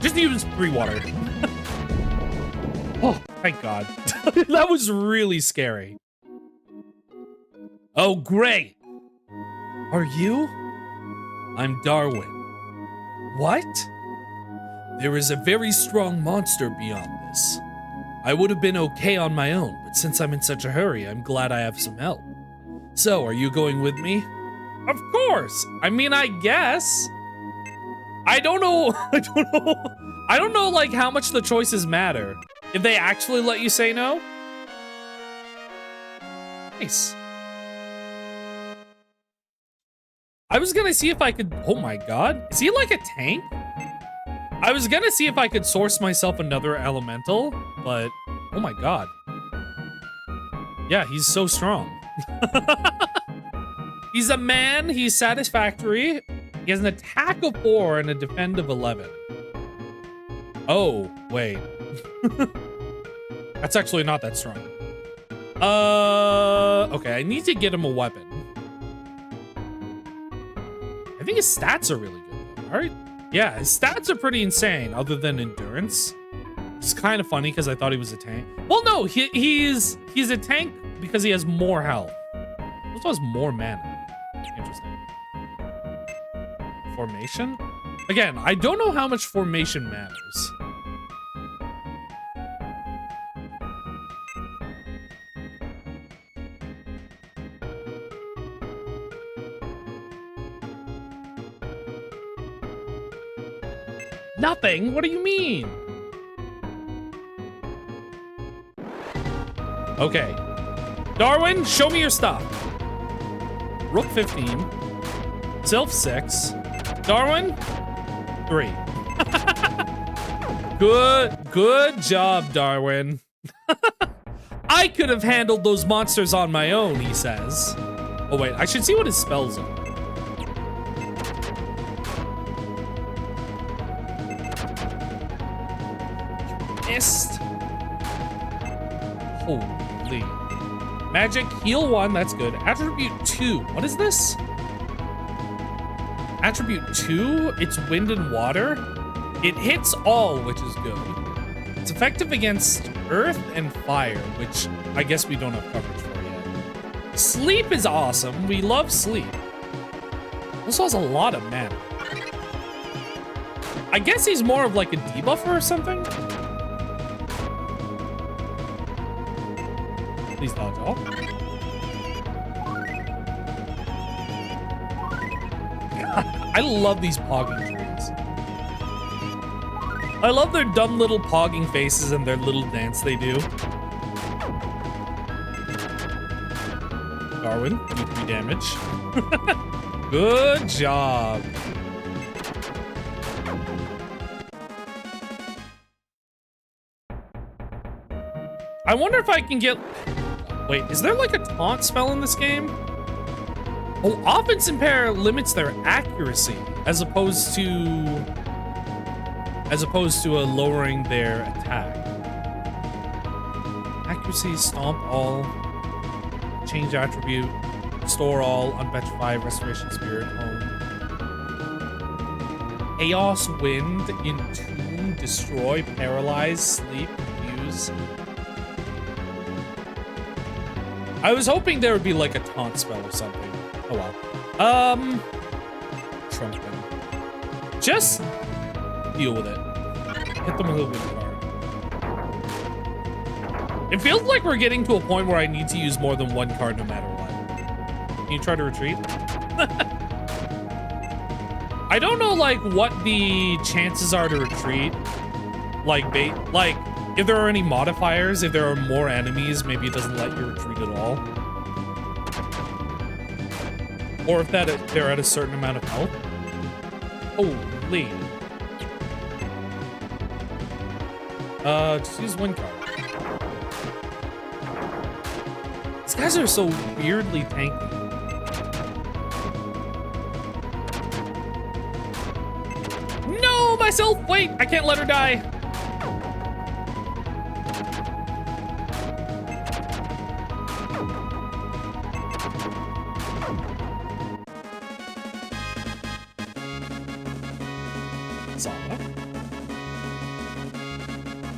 Speaker 1: Just use 3 water. Oh, thank god. That was really scary. Oh, great. Are you? I'm Darwin. What? There is a very strong monster beyond this. I would have been okay on my own, but since I'm in such a hurry, I'm glad I have some help. So, are you going with me? Of course. I mean, I guess. I don't know. I don't know, like, how much the choices matter. If they actually let you say no? Nice. I was gonna see if I could... Oh my god. Is he like a tank? I was gonna see if I could source myself another elemental, but... Oh my god. Yeah, he's so strong. He's a man, he's satisfactory. He has an attack of 4 and a defend of 11. Oh, wait. That's actually not that strong. Okay, I need to get him a weapon. I think his stats are really good, though, right? Yeah, his stats are pretty insane, other than endurance. It's kind of funny because I thought he was a tank. Well, no, he's a tank because he has more health. He also has more mana. Interesting. Formation? Again, I don't know how much formation matters. Nothing? What do you mean? Okay. Darwin, show me your stuff. Rook 15. Sylph 6. Darwin, 3. Good job, Darwin. I could have handled those monsters on my own, he says. Oh, wait, I should see what his spells are. Missed. Holy. Magic, heal 1, that's good. Attribute 2, what is this? Attribute 2, it's wind and water. It hits all, which is good. It's effective against earth and fire, which I guess we don't have coverage for yet. Sleep is awesome, we love sleep. Also has a lot of mana. I guess he's more of like a debuffer or something? Please dodge all. I love these pogging trees. I love their dumb little pogging faces and their little dance they do. Darwin, do 3 damage. Good job. I wonder if I can get... Wait, is there like a taunt spell in this game? Oh, offense impair limits their accuracy as opposed to lowering their attack. Accuracy, stomp all, change attribute, store all, unfetch 5, restoration spirit, home. Chaos wind, entomb, destroy, paralyze, sleep, confuse. I was hoping there would be like a taunt spell or something. Oh well. Trump them. Just deal with it. Hit them a little bit hard. It feels like we're getting to a point where I need to use more than 1 card no matter what. Can you try to retreat? I don't know like what the chances are to retreat. Like if there are any modifiers, if there are more enemies, maybe it doesn't let you retreat at all. Or if they're at a certain amount of health. Holy. Just use 1 card. These guys are so weirdly tanky. No, myself! Wait, I can't let her die.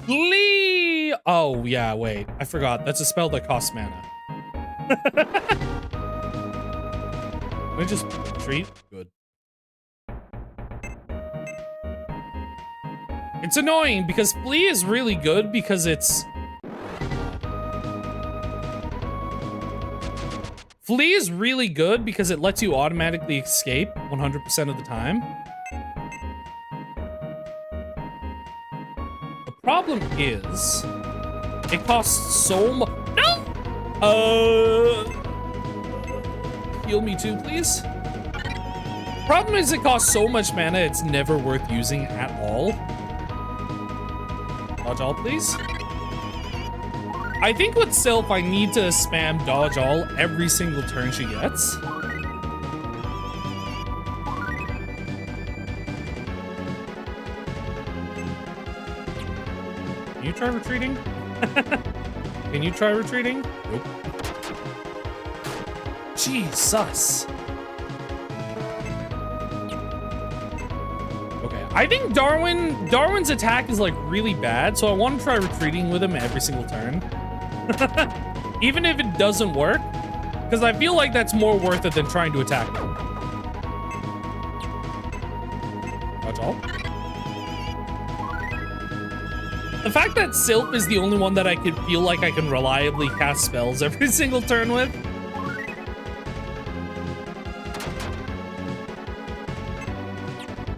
Speaker 1: Lee! Oh, yeah, wait. I forgot. That's a spell that costs mana. Can I just retreat? Good. It's annoying because Flee is really good because it's... Flee is really good because it lets you automatically escape 100% of the time. Problem is, it costs so much. No! Heal me too, please. Problem is, it costs so much mana, it's never worth using at all. Dodge all, please. I think with Sylph, I need to spam dodge all every single turn she gets. Can you try retreating? Can you try retreating? Nope. Jesus. Okay, I think Darwin's attack is like really bad, so I want to try retreating with him every single turn. Even if it doesn't work, because I feel like that's more worth it than trying to attack him. That's all. The fact that Sylph is the only one that I could feel like I can reliably cast spells every single turn with.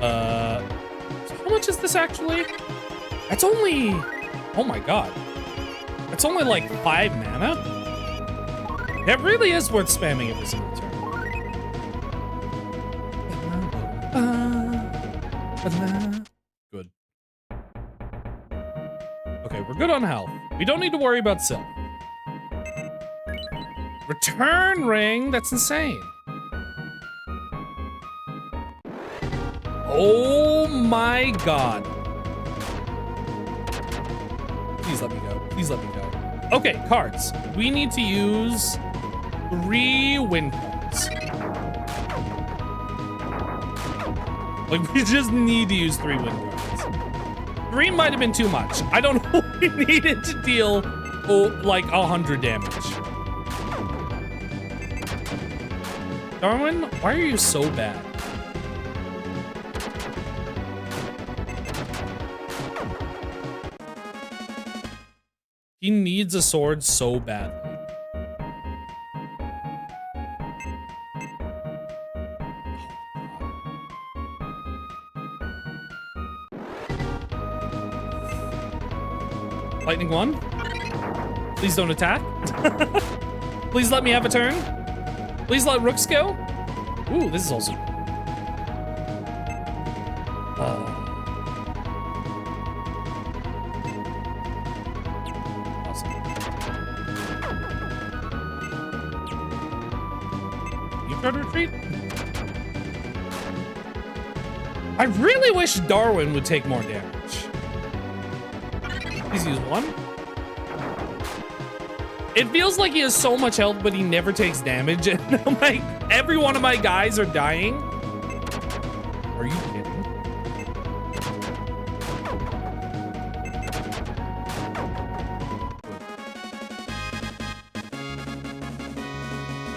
Speaker 1: So how much is this actually? That's only, oh my god. That's only like 5 mana? That really is worth spamming every single turn. Good. Okay, we're good on health. We don't need to worry about Sylph. Return ring? That's insane. Oh my god. Please let me go. Please let me go. Okay, cards. We need to use 3 win cards. Like, we just need to use 3 win cards. 3 might have been too much. I don't know if we needed to deal, like, 100 damage. Darwin, why are you so bad? He needs a sword so badly. Lightning 1. Please don't attack. Please let me have a turn. Please let rooks go. Ooh, this is also good. Awesome. You try to retreat? I really wish Darwin would take more damage. Please use 1. It feels like he has so much health, but he never takes damage. And every one of my guys are dying. Are you kidding?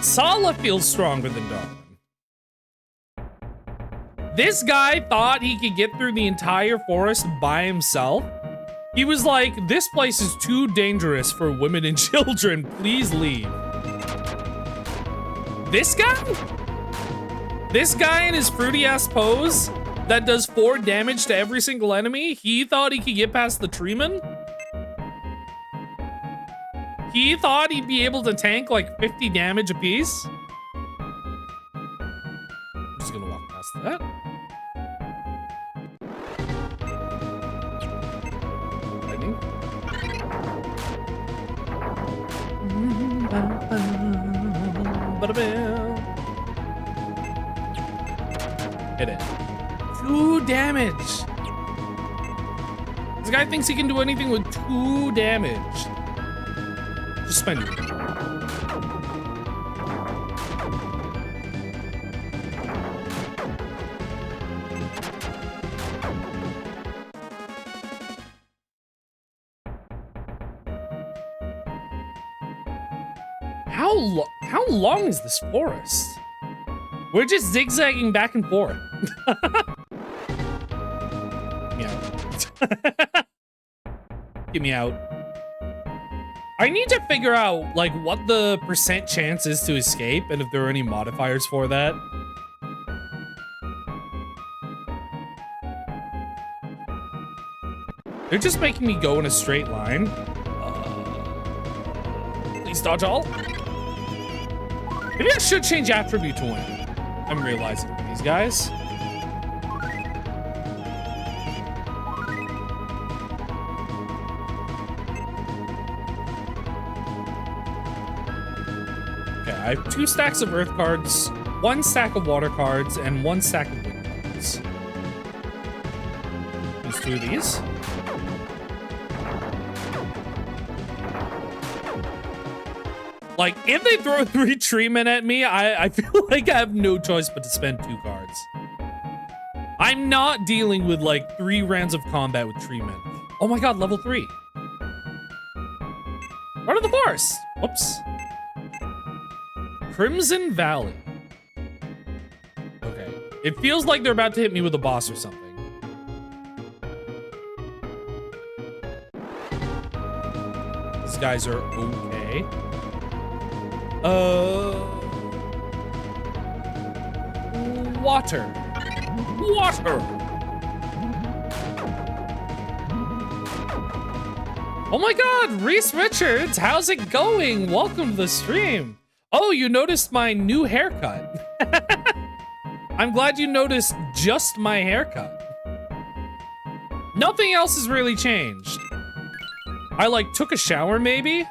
Speaker 1: Sala feels stronger than Darwin. This guy thought he could get through the entire forest by himself. He was like, this place is too dangerous for women and children. Please leave. This guy? This guy in his fruity ass pose that does 4 damage to every single enemy, he thought he could get past the treeman? He thought he'd be able to tank like 50 damage apiece? I'm just gonna walk past that. Hit it. 2 damage. This guy thinks he can do anything with 2 damage. Just spend it. How long is this forest? We're just zigzagging back and forth. Get me out. I need to figure out like what the % chance is to escape and if there are any modifiers for that. They're just making me go in a straight line. Please dodge all. Maybe I should change attribute to win. I'm realizing these guys. Okay, I have 2 stacks of earth cards, 1 stack of water cards, and 1 stack of wind cards. Use 2 of these. Like, if they throw 3 treemen at me, I feel like I have no choice but to spend 2 cards. I'm not dealing with, like, 3 rounds of combat with treemen. Oh my god, level 3. Run to the forest. Whoops. Crimson Valley. Okay. It feels like they're about to hit me with a boss or something. These guys are okay. Water. Oh my god, Reese Richards, how's it going? Welcome to the stream. Oh, you noticed my new haircut. I'm glad you noticed just my haircut. Nothing else has really changed. I like took a shower maybe.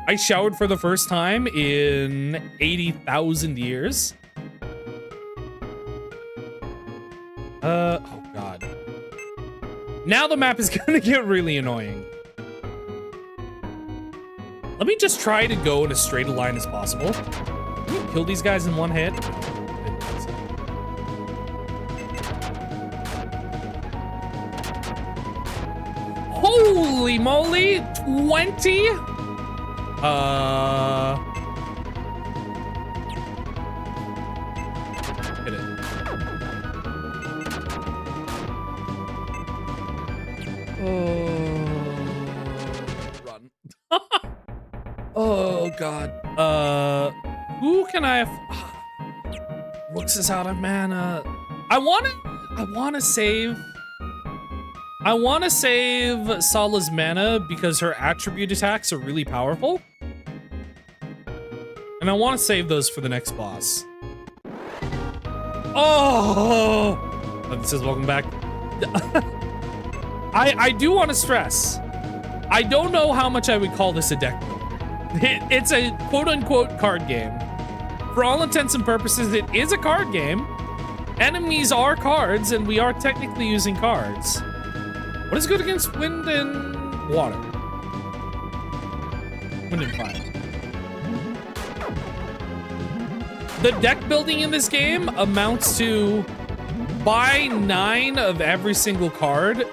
Speaker 1: I showered for the first time in 80,000 years. Oh god. Now the map is gonna get really annoying. Let me just try to go in as straight a line as possible. Can we kill these guys in 1 hit? Holy moly! 20? Hit it. Run. Oh god. Who can I have? Rooks is out of mana. I wanna save. I want to save Sala's mana because her attribute attacks are really powerful. And I want to save those for the next boss. Oh! It says welcome back. I do want to stress, I don't know how much I would call this a deck builder. It's a quote-unquote card game. For all intents and purposes, it is a card game. Enemies are cards, and we are technically using cards. What is good against wind and water? Wind and fire. The deck building in this game amounts to buy 9 of every single card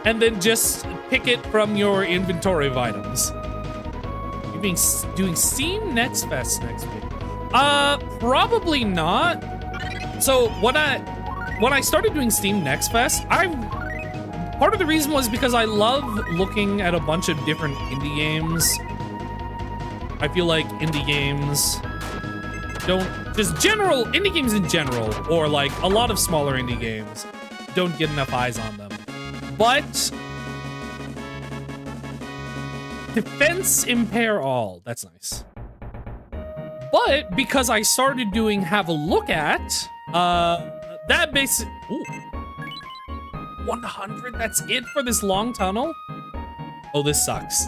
Speaker 1: and then just pick it from your inventory of items. You're doing Steam Next Fest next week? Probably not. So when I started doing Steam Next Fest, part of the reason was because I love looking at a bunch of different indie games. I feel like indie games indie games in general, or like a lot of smaller indie games, don't get enough eyes on them. But defense impair all. That's nice. But because I started doing have a look at, that basic 100. That's it for this long tunnel. Oh, this sucks.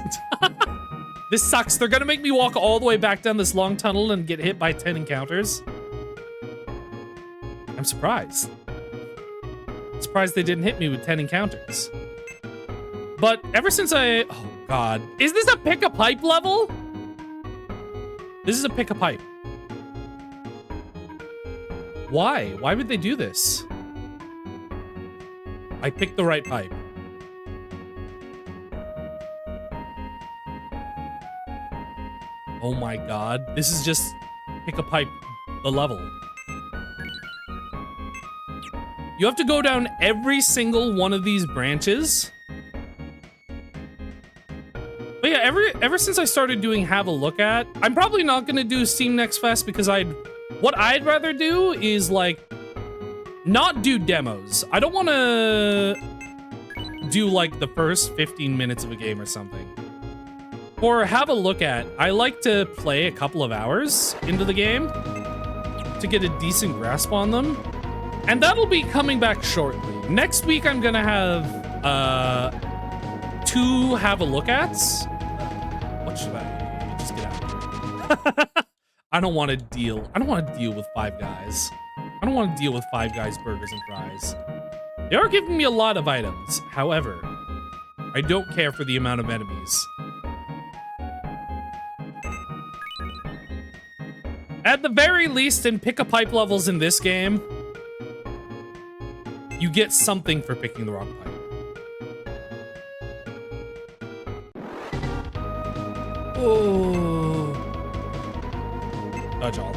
Speaker 1: This sucks. They're gonna make me walk all the way back down this long tunnel and get hit by 10 encounters. I'm surprised. Surprised they didn't hit me with 10 encounters. But ever since oh god. Is this a pick a pipe level? This is a pick a pipe. Why? Why would they do this? I picked the right pipe. Oh my god. This is just pick a pipe the level. You have to go down every single one of these branches. But yeah, ever since I started doing have a look at, I'm probably not gonna do Steam Next Fest because what I'd rather do is like not do demos. I don't wanna do like the first 15 minutes of a game or something. Or have a look at, I like to play a couple of hours into the game to get a decent grasp on them. And that'll be coming back shortly. Next week, I'm gonna have 2 have a look ats. What should I just get out of here? I don't want to deal with Five Guys. I don't want to deal with Five Guys burgers and fries. They are giving me a lot of items. However, I don't care for the amount of enemies. At the very least, in pick-a-pipe levels in this game, you get something for picking the wrong pipe. Oh. Dodge all.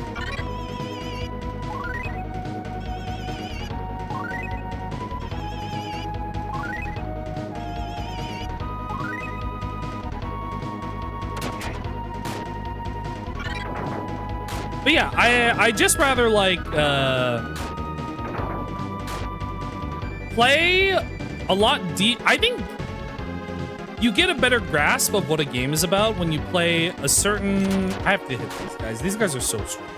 Speaker 1: But yeah, I just rather like play a lot deep. I think you get a better grasp of what a game is about when you play a certain. I have to hit these guys. These guys are so strong.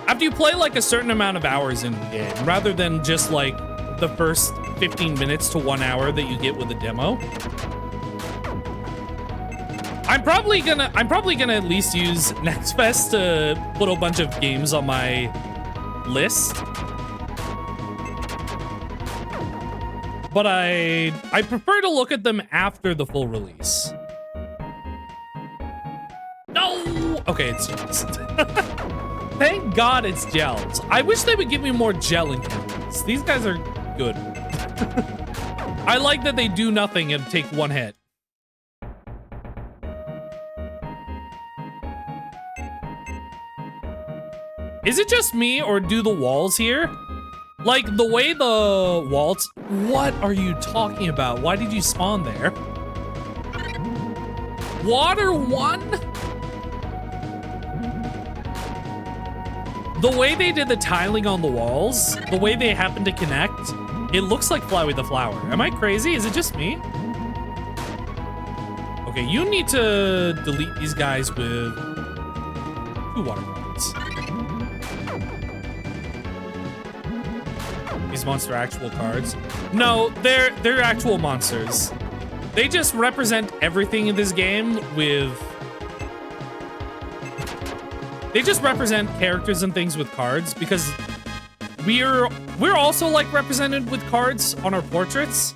Speaker 1: After you play like a certain amount of hours in the game, rather than just like the first 15 minutes to 1 hour that you get with a demo. I'm probably gonna at least use Next Fest to put a bunch of games on my list. But I prefer to look at them after the full release. No! Okay, it's gels. Thank God it's gels. I wish they would give me more gel encounters. These guys are good. I like that they do nothing and take 1 hit. Is it just me, or do the walls here? Like, the way the walls... What are you talking about? Why did you spawn there? Water 1? The way they did the tiling on the walls, the way they happened to connect, It looks like Flowey the Flower. Am I crazy? Is it just me? Okay, you need to delete these guys with 2 water cards. These monster actual cards. No, they're actual monsters. They just represent everything in this game with... They just represent characters and things with cards because we're also like represented with cards on our portraits.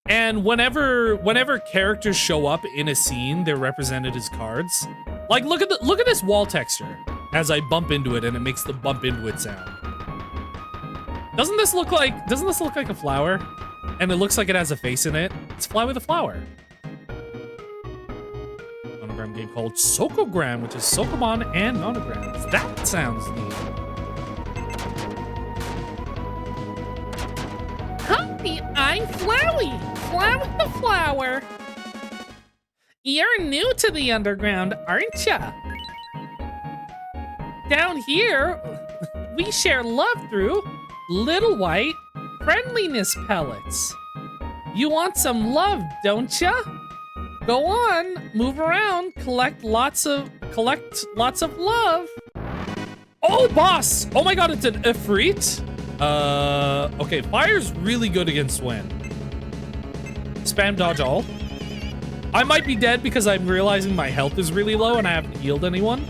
Speaker 1: And whenever characters show up in a scene, they're represented as cards. Like look at this wall texture as I bump into it and it makes the bump into it sound. Doesn't this look like a flower? And it looks like it has a face in it. It's Flowey the Flower. Monogram game called Sokogram, which is Sokomon and monograms. That sounds neat.
Speaker 3: Hi, I'm Flowey. Flowey the Flower. You're new to the underground, aren't ya? Down here, we share love through little white friendliness pellets. You want some love, don't ya? Go on, move around, collect lots of love. Oh, boss! Oh my god, it's an Ifrit. Okay, fire's really good against wind. Spam dodge all. I might be dead because I'm realizing my health is really low and I haven't healed anyone.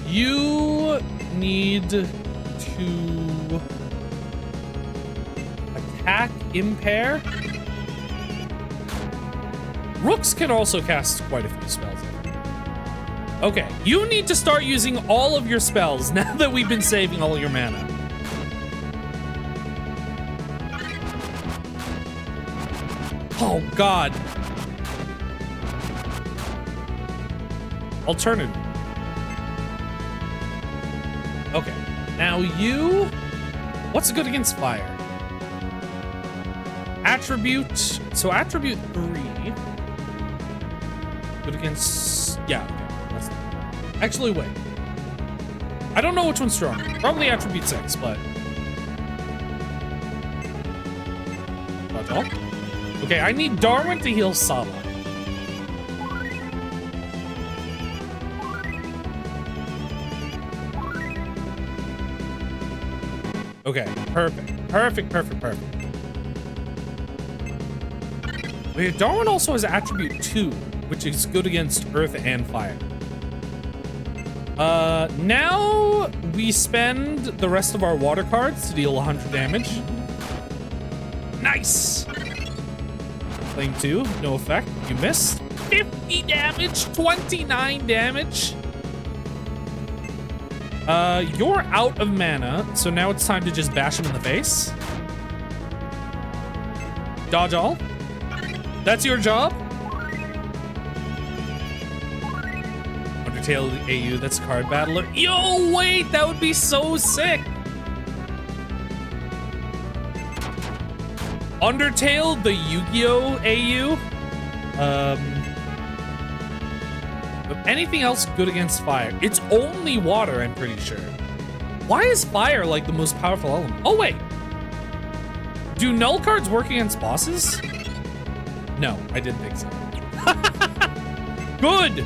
Speaker 3: You need to attack impair. Rooks can also cast quite a few spells. Okay, you need to start using all of your spells now that we've been saving all your mana. Oh god. Alternative. Okay, now you... What's good against fire? Attribute. So attribute 3. Good against... Yeah, okay. That's... Actually, wait. I don't know which one's stronger. Probably attribute 6, but... Dodge all. Okay, I need Darwin to heal Saba. Okay, perfect. Wait, Darwin also has attribute 2, which is good against earth and fire. Now we spend the rest of our water cards to deal 100 damage. Nice! Flame 2, no effect. You missed. 50 damage, 29 damage. You're out of mana, so now it's time to just bash him in the face. Dodge all. That's your job. Undertale AU, that's card battler. Yo, wait, that would be so sick. Undertale, the Yu-Gi-Oh! AU. Anything else good against fire? It's only water, I'm pretty sure. Why is fire like the most powerful element? Oh, wait. Do null cards work against bosses? No, I didn't think so. Good.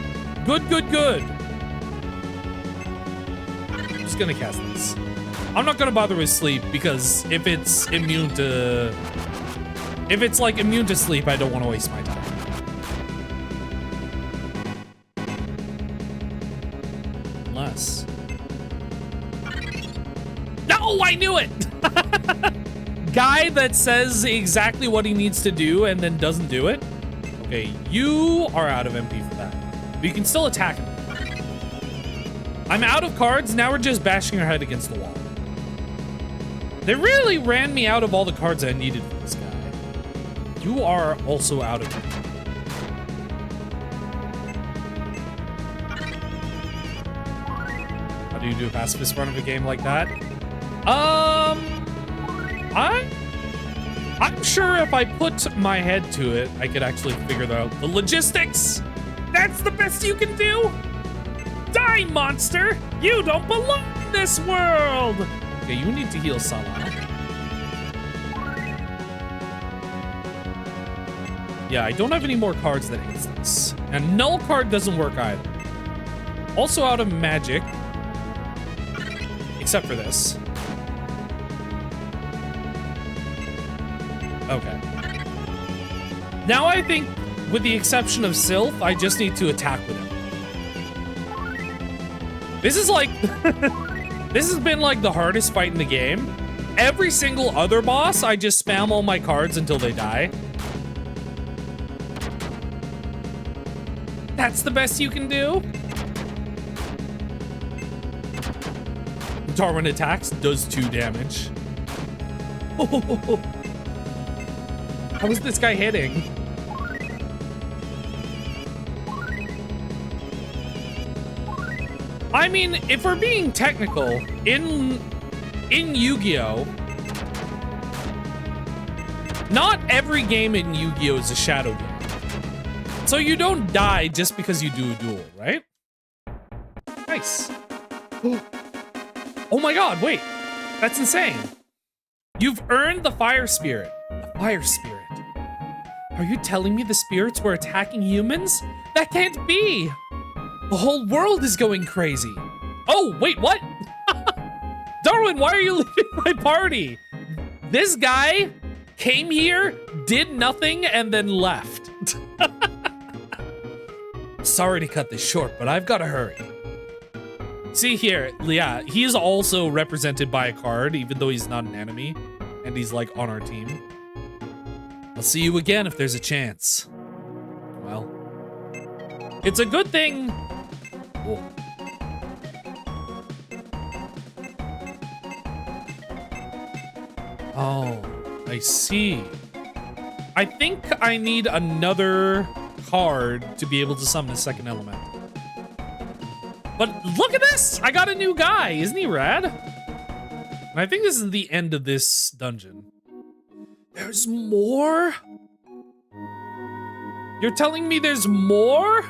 Speaker 3: I'm just gonna cast this. I'm not gonna bother with sleep because if it's immune to... If it's like immune to sleep, I don't want to waste my time. Unless... No, I knew it! Guy that says exactly what he needs to do and then doesn't do it. Okay, you are out of MP for that. But you can still attack him. I'm out of cards, now we're just bashing our head against the wall. They really ran me out of all the cards I needed for this guy. You are also out of it. How do you do a pacifist run of a game like that? I'm sure if I put my head to it, I could actually figure out the logistics. That's the best you can do. Die, Die, monster! You don't belong in this world! Okay, you need to heal Salah. Yeah, I don't have any more cards that hits this. And Null card doesn't work either. Also out of magic. Except for this. Okay. Now I think, with the exception of Sylph, I just need to attack with him. This is like... this has been like the hardest fight in the game. Every single other boss, I just spam all my cards until they die. That's the best you can do? Darwin attacks, does 2 damage. Oh, how is this guy hitting? I mean, if we're being technical, in Yu-Gi-Oh! Not every game in Yu-Gi-Oh! Is a shadow game. So you don't die just because you do a duel, right? Nice. Oh my god, wait. That's insane. You've earned the Fire Spirit. The Fire Spirit. Are you telling me the spirits were attacking humans? That can't be. The whole world is going crazy. Oh, wait, what? Darwin, why are you leaving my party? This guy came here, did nothing, and then left. Sorry to cut this short, but I've got to hurry. See here, yeah, he's also represented by a card, even though he's not an enemy, and he's like on our team. I'll see you again if there's a chance. Well, it's a good thing. Whoa. Oh, I see. I think I need another card to be able to summon a second element. But look at this! I got a new guy! Isn't he rad? And I think this is the end of this dungeon. There's more? You're telling me there's more?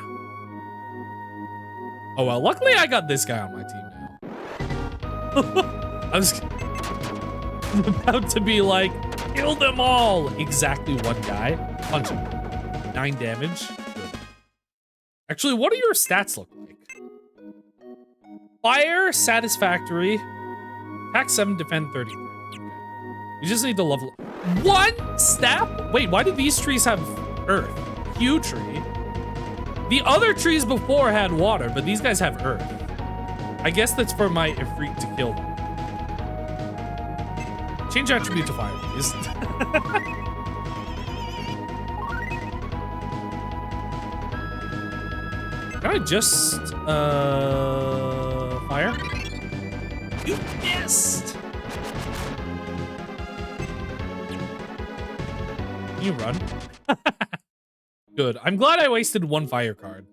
Speaker 3: Oh well, luckily I got this guy on my team now. I was about to be like, kill them all! Exactly one guy. Punch him. 9 damage. Good. Actually, what do your stats look like? Fire, satisfactory. Attack 7, defend 33. Okay. You just need to level 1 step? Wait, why do these trees have earth? Yew tree. The other trees before had water, but these guys have earth. I guess that's for my Ifrit to kill them. Change attribute to fire, please. Can I just, fire? You missed! Can you run? Good. I'm glad I wasted 1 fire card.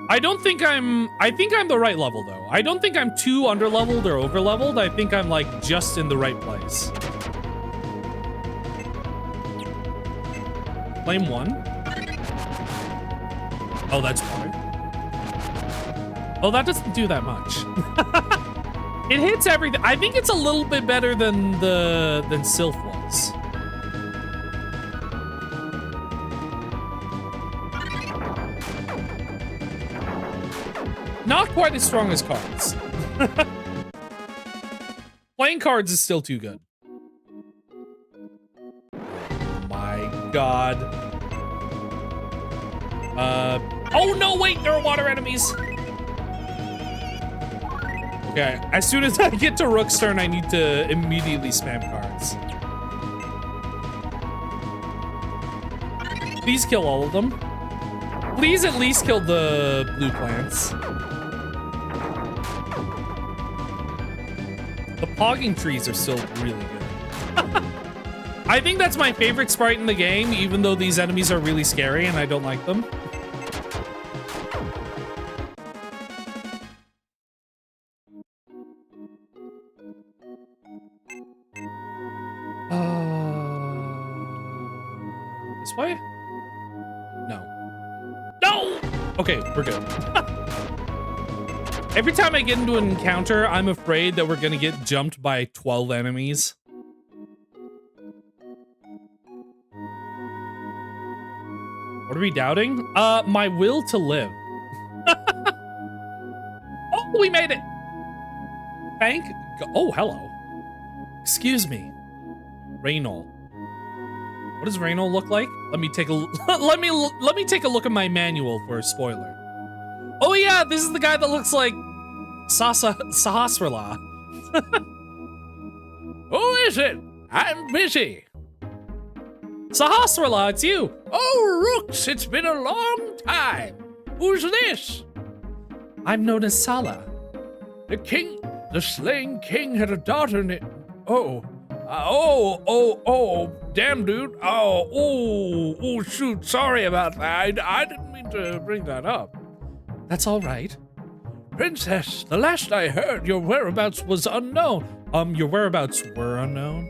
Speaker 3: I think I'm the right level, though. I don't think I'm too underleveled or overleveled. I think I'm, like, just in the right place. Flame 1. Oh, that's water. Oh, that doesn't do that much. It hits everything. I think it's a little bit better than Sylph was. Not quite as strong as cards. Playing cards is still too good. Oh my god. Oh no, wait, there are water enemies. Okay, as soon as I get to Rook's turn, I need to immediately spam cards. Please kill all of them. Please at least kill the blue plants. The pogging trees are still really good. I think that's my favorite sprite in the game, even though these enemies are really scary and I don't like them. This way? No. No!
Speaker 1: No! Okay, we're good. Every time I get into an encounter, I'm afraid that we're gonna get jumped by 12 enemies. What are we doubting? My will to live. Oh, we made it! Thank God. Oh, hello. Excuse me. Raynol. What does Raynol look like? Let me take a let me take a look at my manual for a spoiler. Oh yeah, this is the guy that looks like Sahasrara.
Speaker 2: Who is it? I'm busy.
Speaker 1: Sahasrara, it's you.
Speaker 2: Oh, Rooks, it's been a long time. Who's this?
Speaker 1: I'm known as Sala.
Speaker 2: The slain king had a daughter named... Damn, dude. Oh, shoot, sorry about that. I didn't mean to bring that up.
Speaker 1: That's all right.
Speaker 2: Princess, the last I heard, your whereabouts was unknown.
Speaker 1: Your whereabouts were unknown?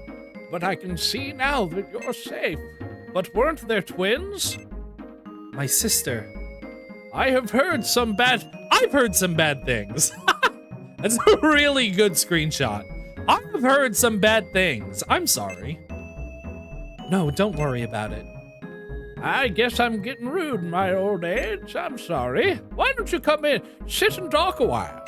Speaker 2: But I can see now that you're safe. But weren't there twins?
Speaker 1: My sister.
Speaker 2: I've heard some bad
Speaker 1: things. That's a really good screenshot. I've heard some bad things. I'm sorry. No, don't worry about it.
Speaker 2: I guess I'm getting rude in my old age. I'm sorry. Why don't you come in, sit and talk a while?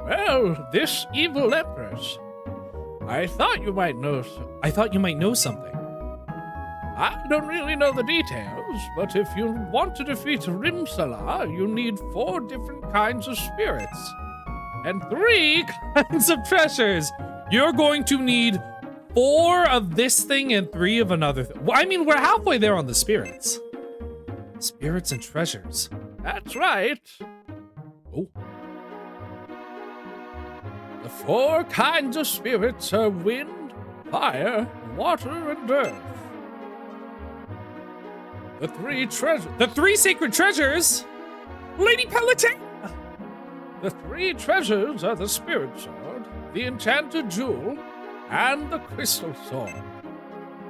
Speaker 2: Well, this evil empress. I thought you might know
Speaker 1: something.
Speaker 2: I don't really know the details, but if you want to defeat Rimsala, you need 4 different kinds of spirits.
Speaker 1: And 3 kinds of treasures. You're going to need 4 of this thing and 3 of another thing. Well, I mean, we're halfway there on the spirits. Spirits and treasures.
Speaker 2: That's right.
Speaker 1: Oh.
Speaker 2: The 4 kinds of spirits are wind, fire, water, and earth. The
Speaker 1: 3 sacred treasures? Lady Peloton!
Speaker 2: The 3 treasures are the spirit sword, the enchanted jewel, and the crystal sword.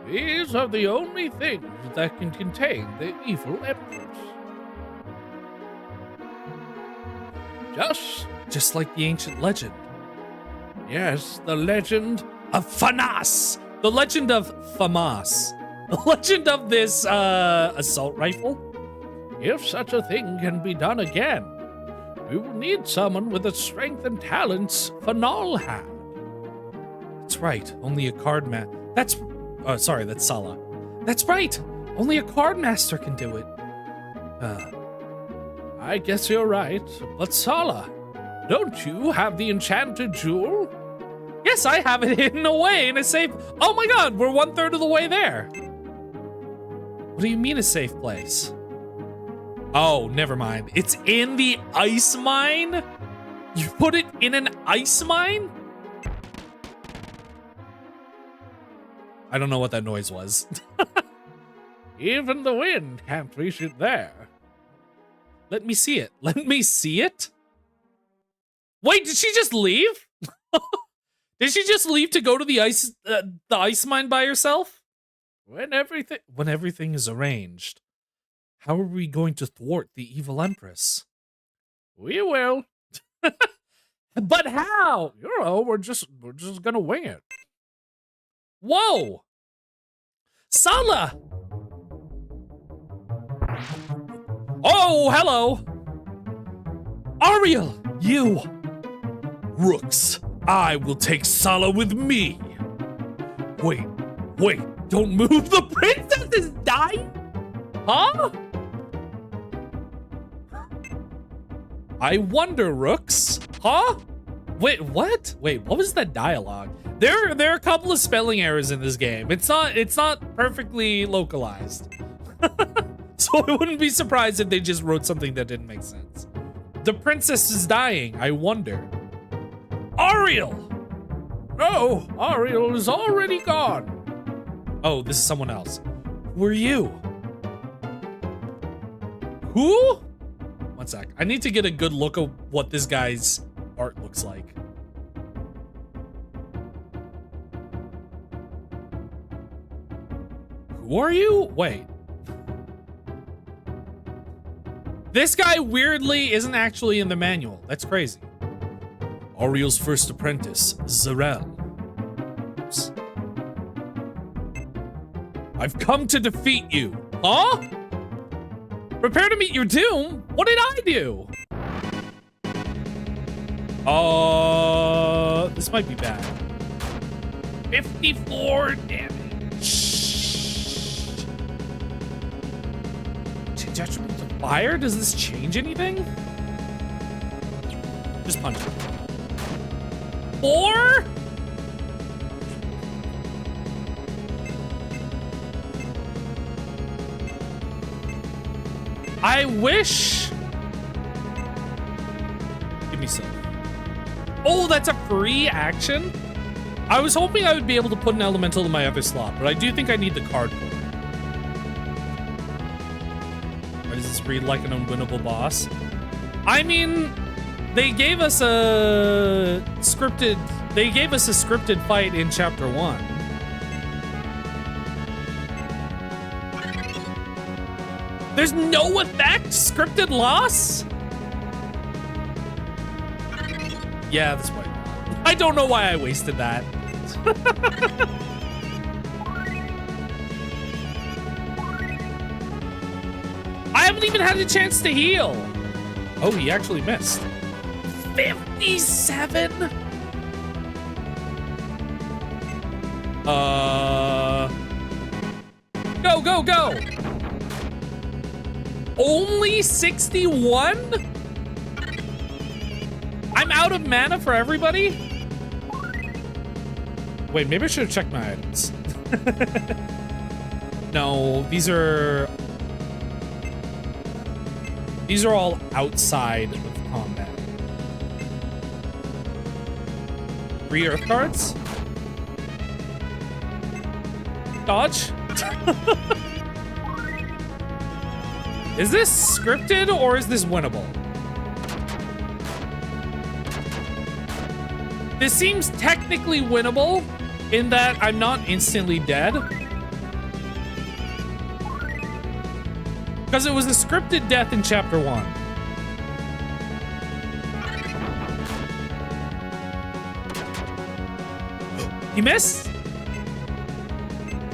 Speaker 2: These are the only things that can contain the evil empress.
Speaker 1: Just like the ancient legend.
Speaker 2: Yes, the legend
Speaker 1: of Fanas. The legend of Famas. The legend of this assault rifle.
Speaker 2: If such a thing can be done again, we will need someone with the strength and talents Null had.
Speaker 1: That's right. Only a card that's Sala. That's right. Only a card master can do it.
Speaker 2: I guess you're right. But Sala, don't you have the enchanted jewel?
Speaker 1: Yes, I have it hidden away in a safe. Oh my God, we're 1/3 of the way there. What do you mean a safe place? Oh, never mind. It's in the ice mine? You put it in an ice mine? I don't know what that noise was.
Speaker 2: Even the wind can't reach it there.
Speaker 1: Let me see it. Let me see it? Wait, did she just leave? Did she just leave to go to the ice mine by herself?
Speaker 2: When everything
Speaker 1: is arranged, how are we going to thwart the evil empress?
Speaker 2: We will.
Speaker 1: But how?
Speaker 2: You know, we're just gonna wing it.
Speaker 1: Whoa! Sala! Oh, hello! Ariel, you! Rooks, I will take Sala with me. Wait, don't move, the princess is dying? Huh? I wonder, Rooks. Huh? Wait, what? Wait, what was that dialogue? There are a couple of spelling errors in this game. It's not perfectly localized. So I wouldn't be surprised if they just wrote something that didn't make sense. The princess is dying. I wonder. Ariel!
Speaker 2: No, Ariel is already gone.
Speaker 1: Oh, this is someone else. Who are you? Who? One sec. I need to get a good look at what this guy's art looks like. Who are you? Wait. This guy weirdly isn't actually in the manual. That's crazy. Ariel's first apprentice, Zarel. Oops. I've come to defeat you. Huh? Prepare to meet your doom? What did I do? This might be bad. 54 damage. Detriment to fire? Does this change anything? Just punch him. 4? I wish. Give me some. Oh, that's a free action? I was hoping I would be able to put an elemental in my other slot, but I do think I need the card for it. Why does this read like an unwinnable boss? I mean, they gave us a scripted fight in chapter 1. There's no effect? Scripted loss? Yeah, that's why. I don't know why I wasted that. I haven't even had a chance to heal. Oh, he actually missed. 57? Go, go, go. Only 61? I'm out of mana for everybody? Wait, maybe I should have checked my items. No, these are all outside of combat. 3 earth cards? Dodge? Is this scripted or is this winnable? This seems technically winnable in that I'm not instantly dead. Because it was a scripted death in chapter 1. He missed?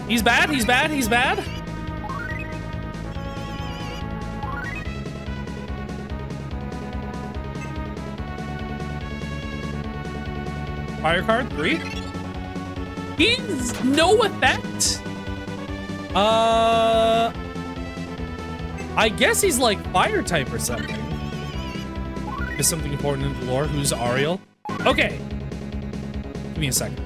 Speaker 1: He's bad, he's bad, he's bad. Fire card, 3. He's no effect. I guess he's like fire type or something. Is something important in the lore? Who's Ariel? Okay. Give me a second.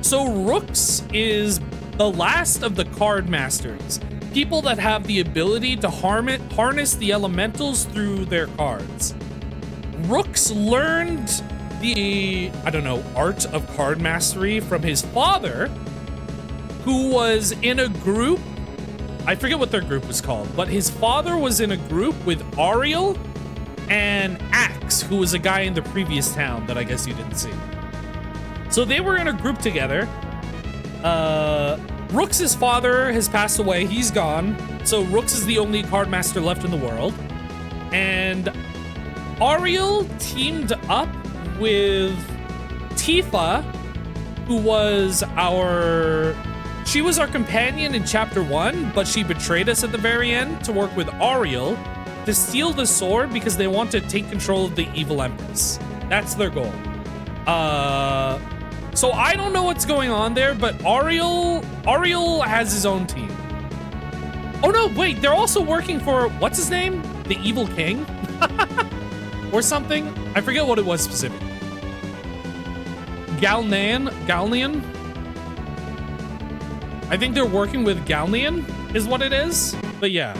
Speaker 1: So Rooks is the last of the card masters. People that have the ability to harness the elementals through their cards. Rooks learned the, I don't know, art of card mastery from his father, who was in a group. I forget what their group was called, but his father was in a group with Ariel and Axe, who was a guy in the previous town that I guess you didn't see. So they were in a group together. Rooks' father has passed away. He's gone. So Rooks is the only card master left in the world. And Ariel teamed up with Tifa, who was she was our companion in chapter 1, but she betrayed us at the very end to work with Ariel to steal the sword because they want to take control of the evil empress. That's their goal. So I don't know what's going on there, but Ariel has his own team. Oh no, wait, they're also working for, what's his name? The Evil King? Or something? I forget what it was specifically. Galnean? I think they're working with Galnean is what it is. But yeah.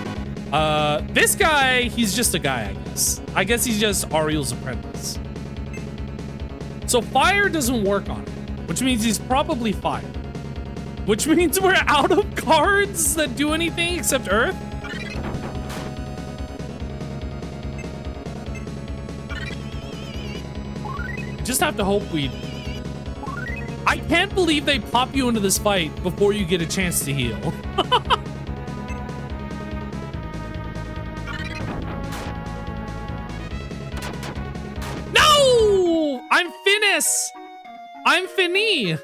Speaker 1: This guy, he's just a guy, I guess. I guess he's just Ariel's apprentice. So fire doesn't work on him, which means he's probably fire. Which means we're out of cards that do anything except earth. Just have to hope we... I can't believe they pop you into this fight before you get a chance to heal. Yes! I'm Finny!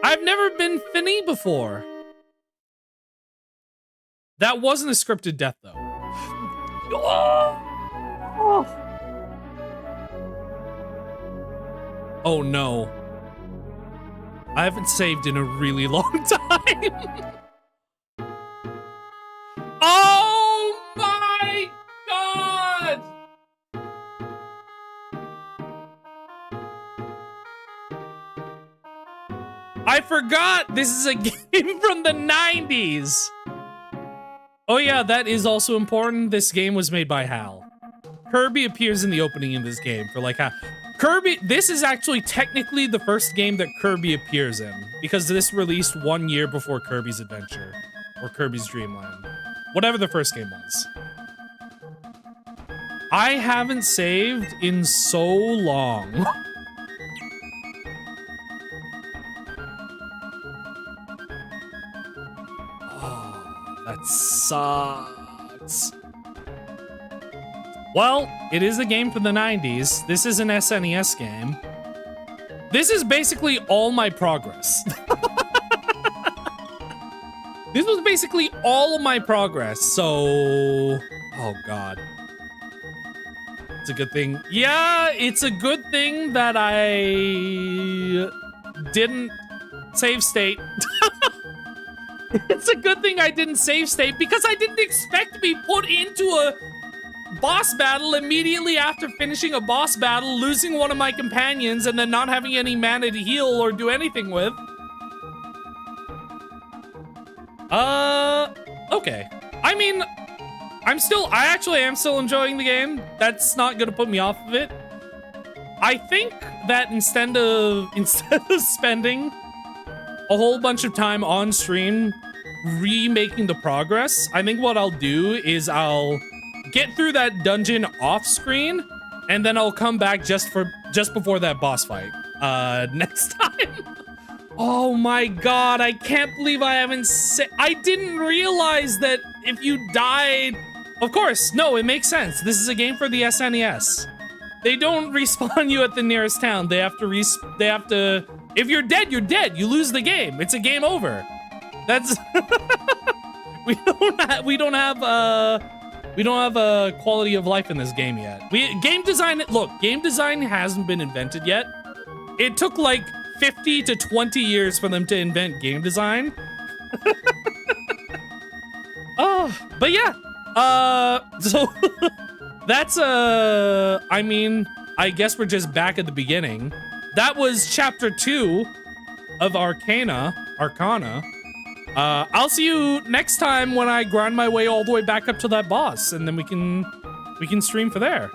Speaker 1: I've never been Finny before. That wasn't a scripted death, though. Oh no. I haven't saved in a really long time. Oh my god! I forgot this is a game from the 90s. Oh yeah, that is also important. This game was made by HAL. Kirby appears in the opening in this game for like half. Kirby, this is actually technically the first game that Kirby appears in because this released 1 year before Kirby's Adventure or Kirby's Dream Land. Whatever the first game was. I haven't saved in so long. Oh, that sucks. Well, it is a game from the 90s. This is an SNES game. This is basically all my progress. This was basically all of my progress, so... Oh, God. It's a good thing. Yeah, it's a good thing that I didn't save state. It's a good thing I didn't save state because I didn't expect to be put into a boss battle immediately after finishing a boss battle, losing one of my companions, and then not having any mana to heal or do anything with. Okay. I mean, I actually am still enjoying the game. That's not gonna put me off of it. I think that instead of spending a whole bunch of time on stream remaking the progress, I think what I'll do is I'll get through that dungeon off screen, and then I'll come back just before that boss fight next time. Oh my god, I can't believe I haven't I didn't realize that if you died... Of course, no, it makes sense. This is a game for the SNES. They don't respawn you at the nearest town. They have to if you're dead, you're dead. You lose the game. It's a game over. That's we don't have a quality of life in this game yet. Game design hasn't been invented yet. It took like 50 to 20 years for them to invent game design. Oh, but yeah. So that's I mean, I guess we're just back at the beginning. That was chapter 2 of Arcana. I'll see you next time when I grind my way all the way back up to that boss, and then we can stream for there.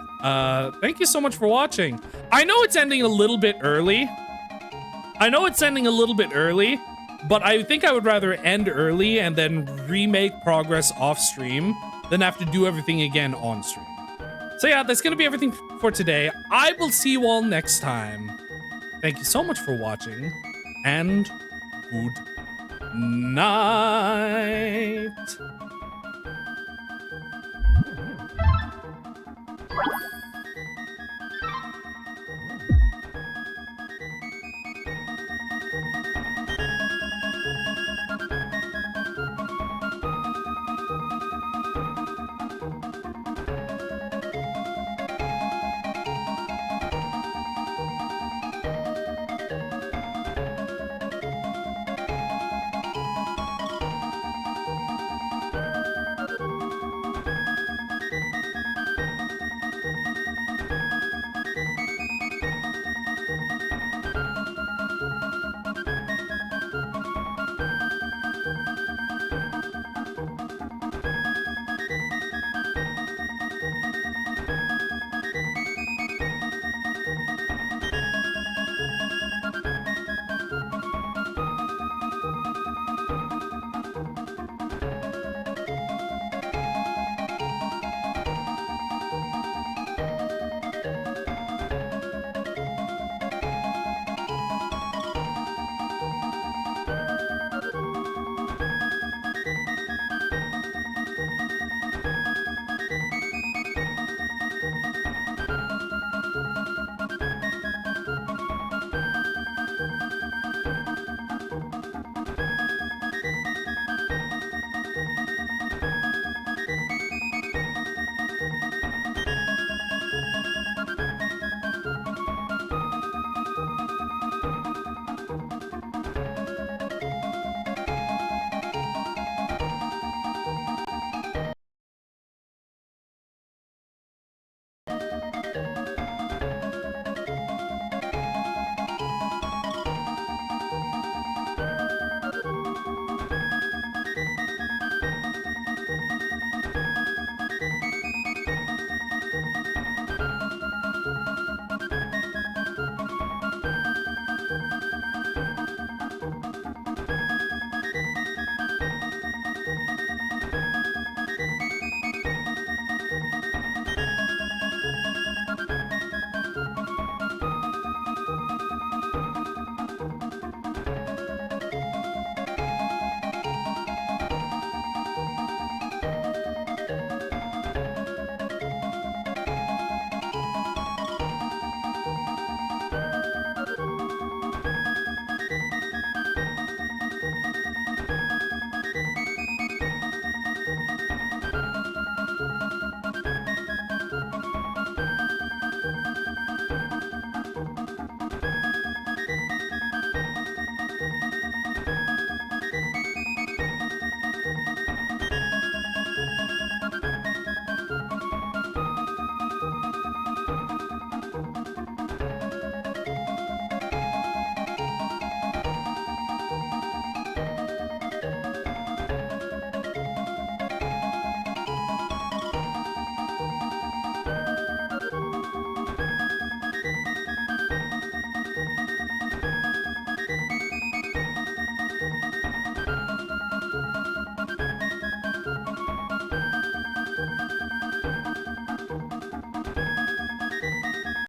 Speaker 1: Thank you so much for watching. I know it's ending a little bit early. But I think I would rather end early and then remake progress off stream than have to do everything again on stream. So yeah, that's gonna be everything for today. I will see you all next time. Thank you so much for watching, and good night.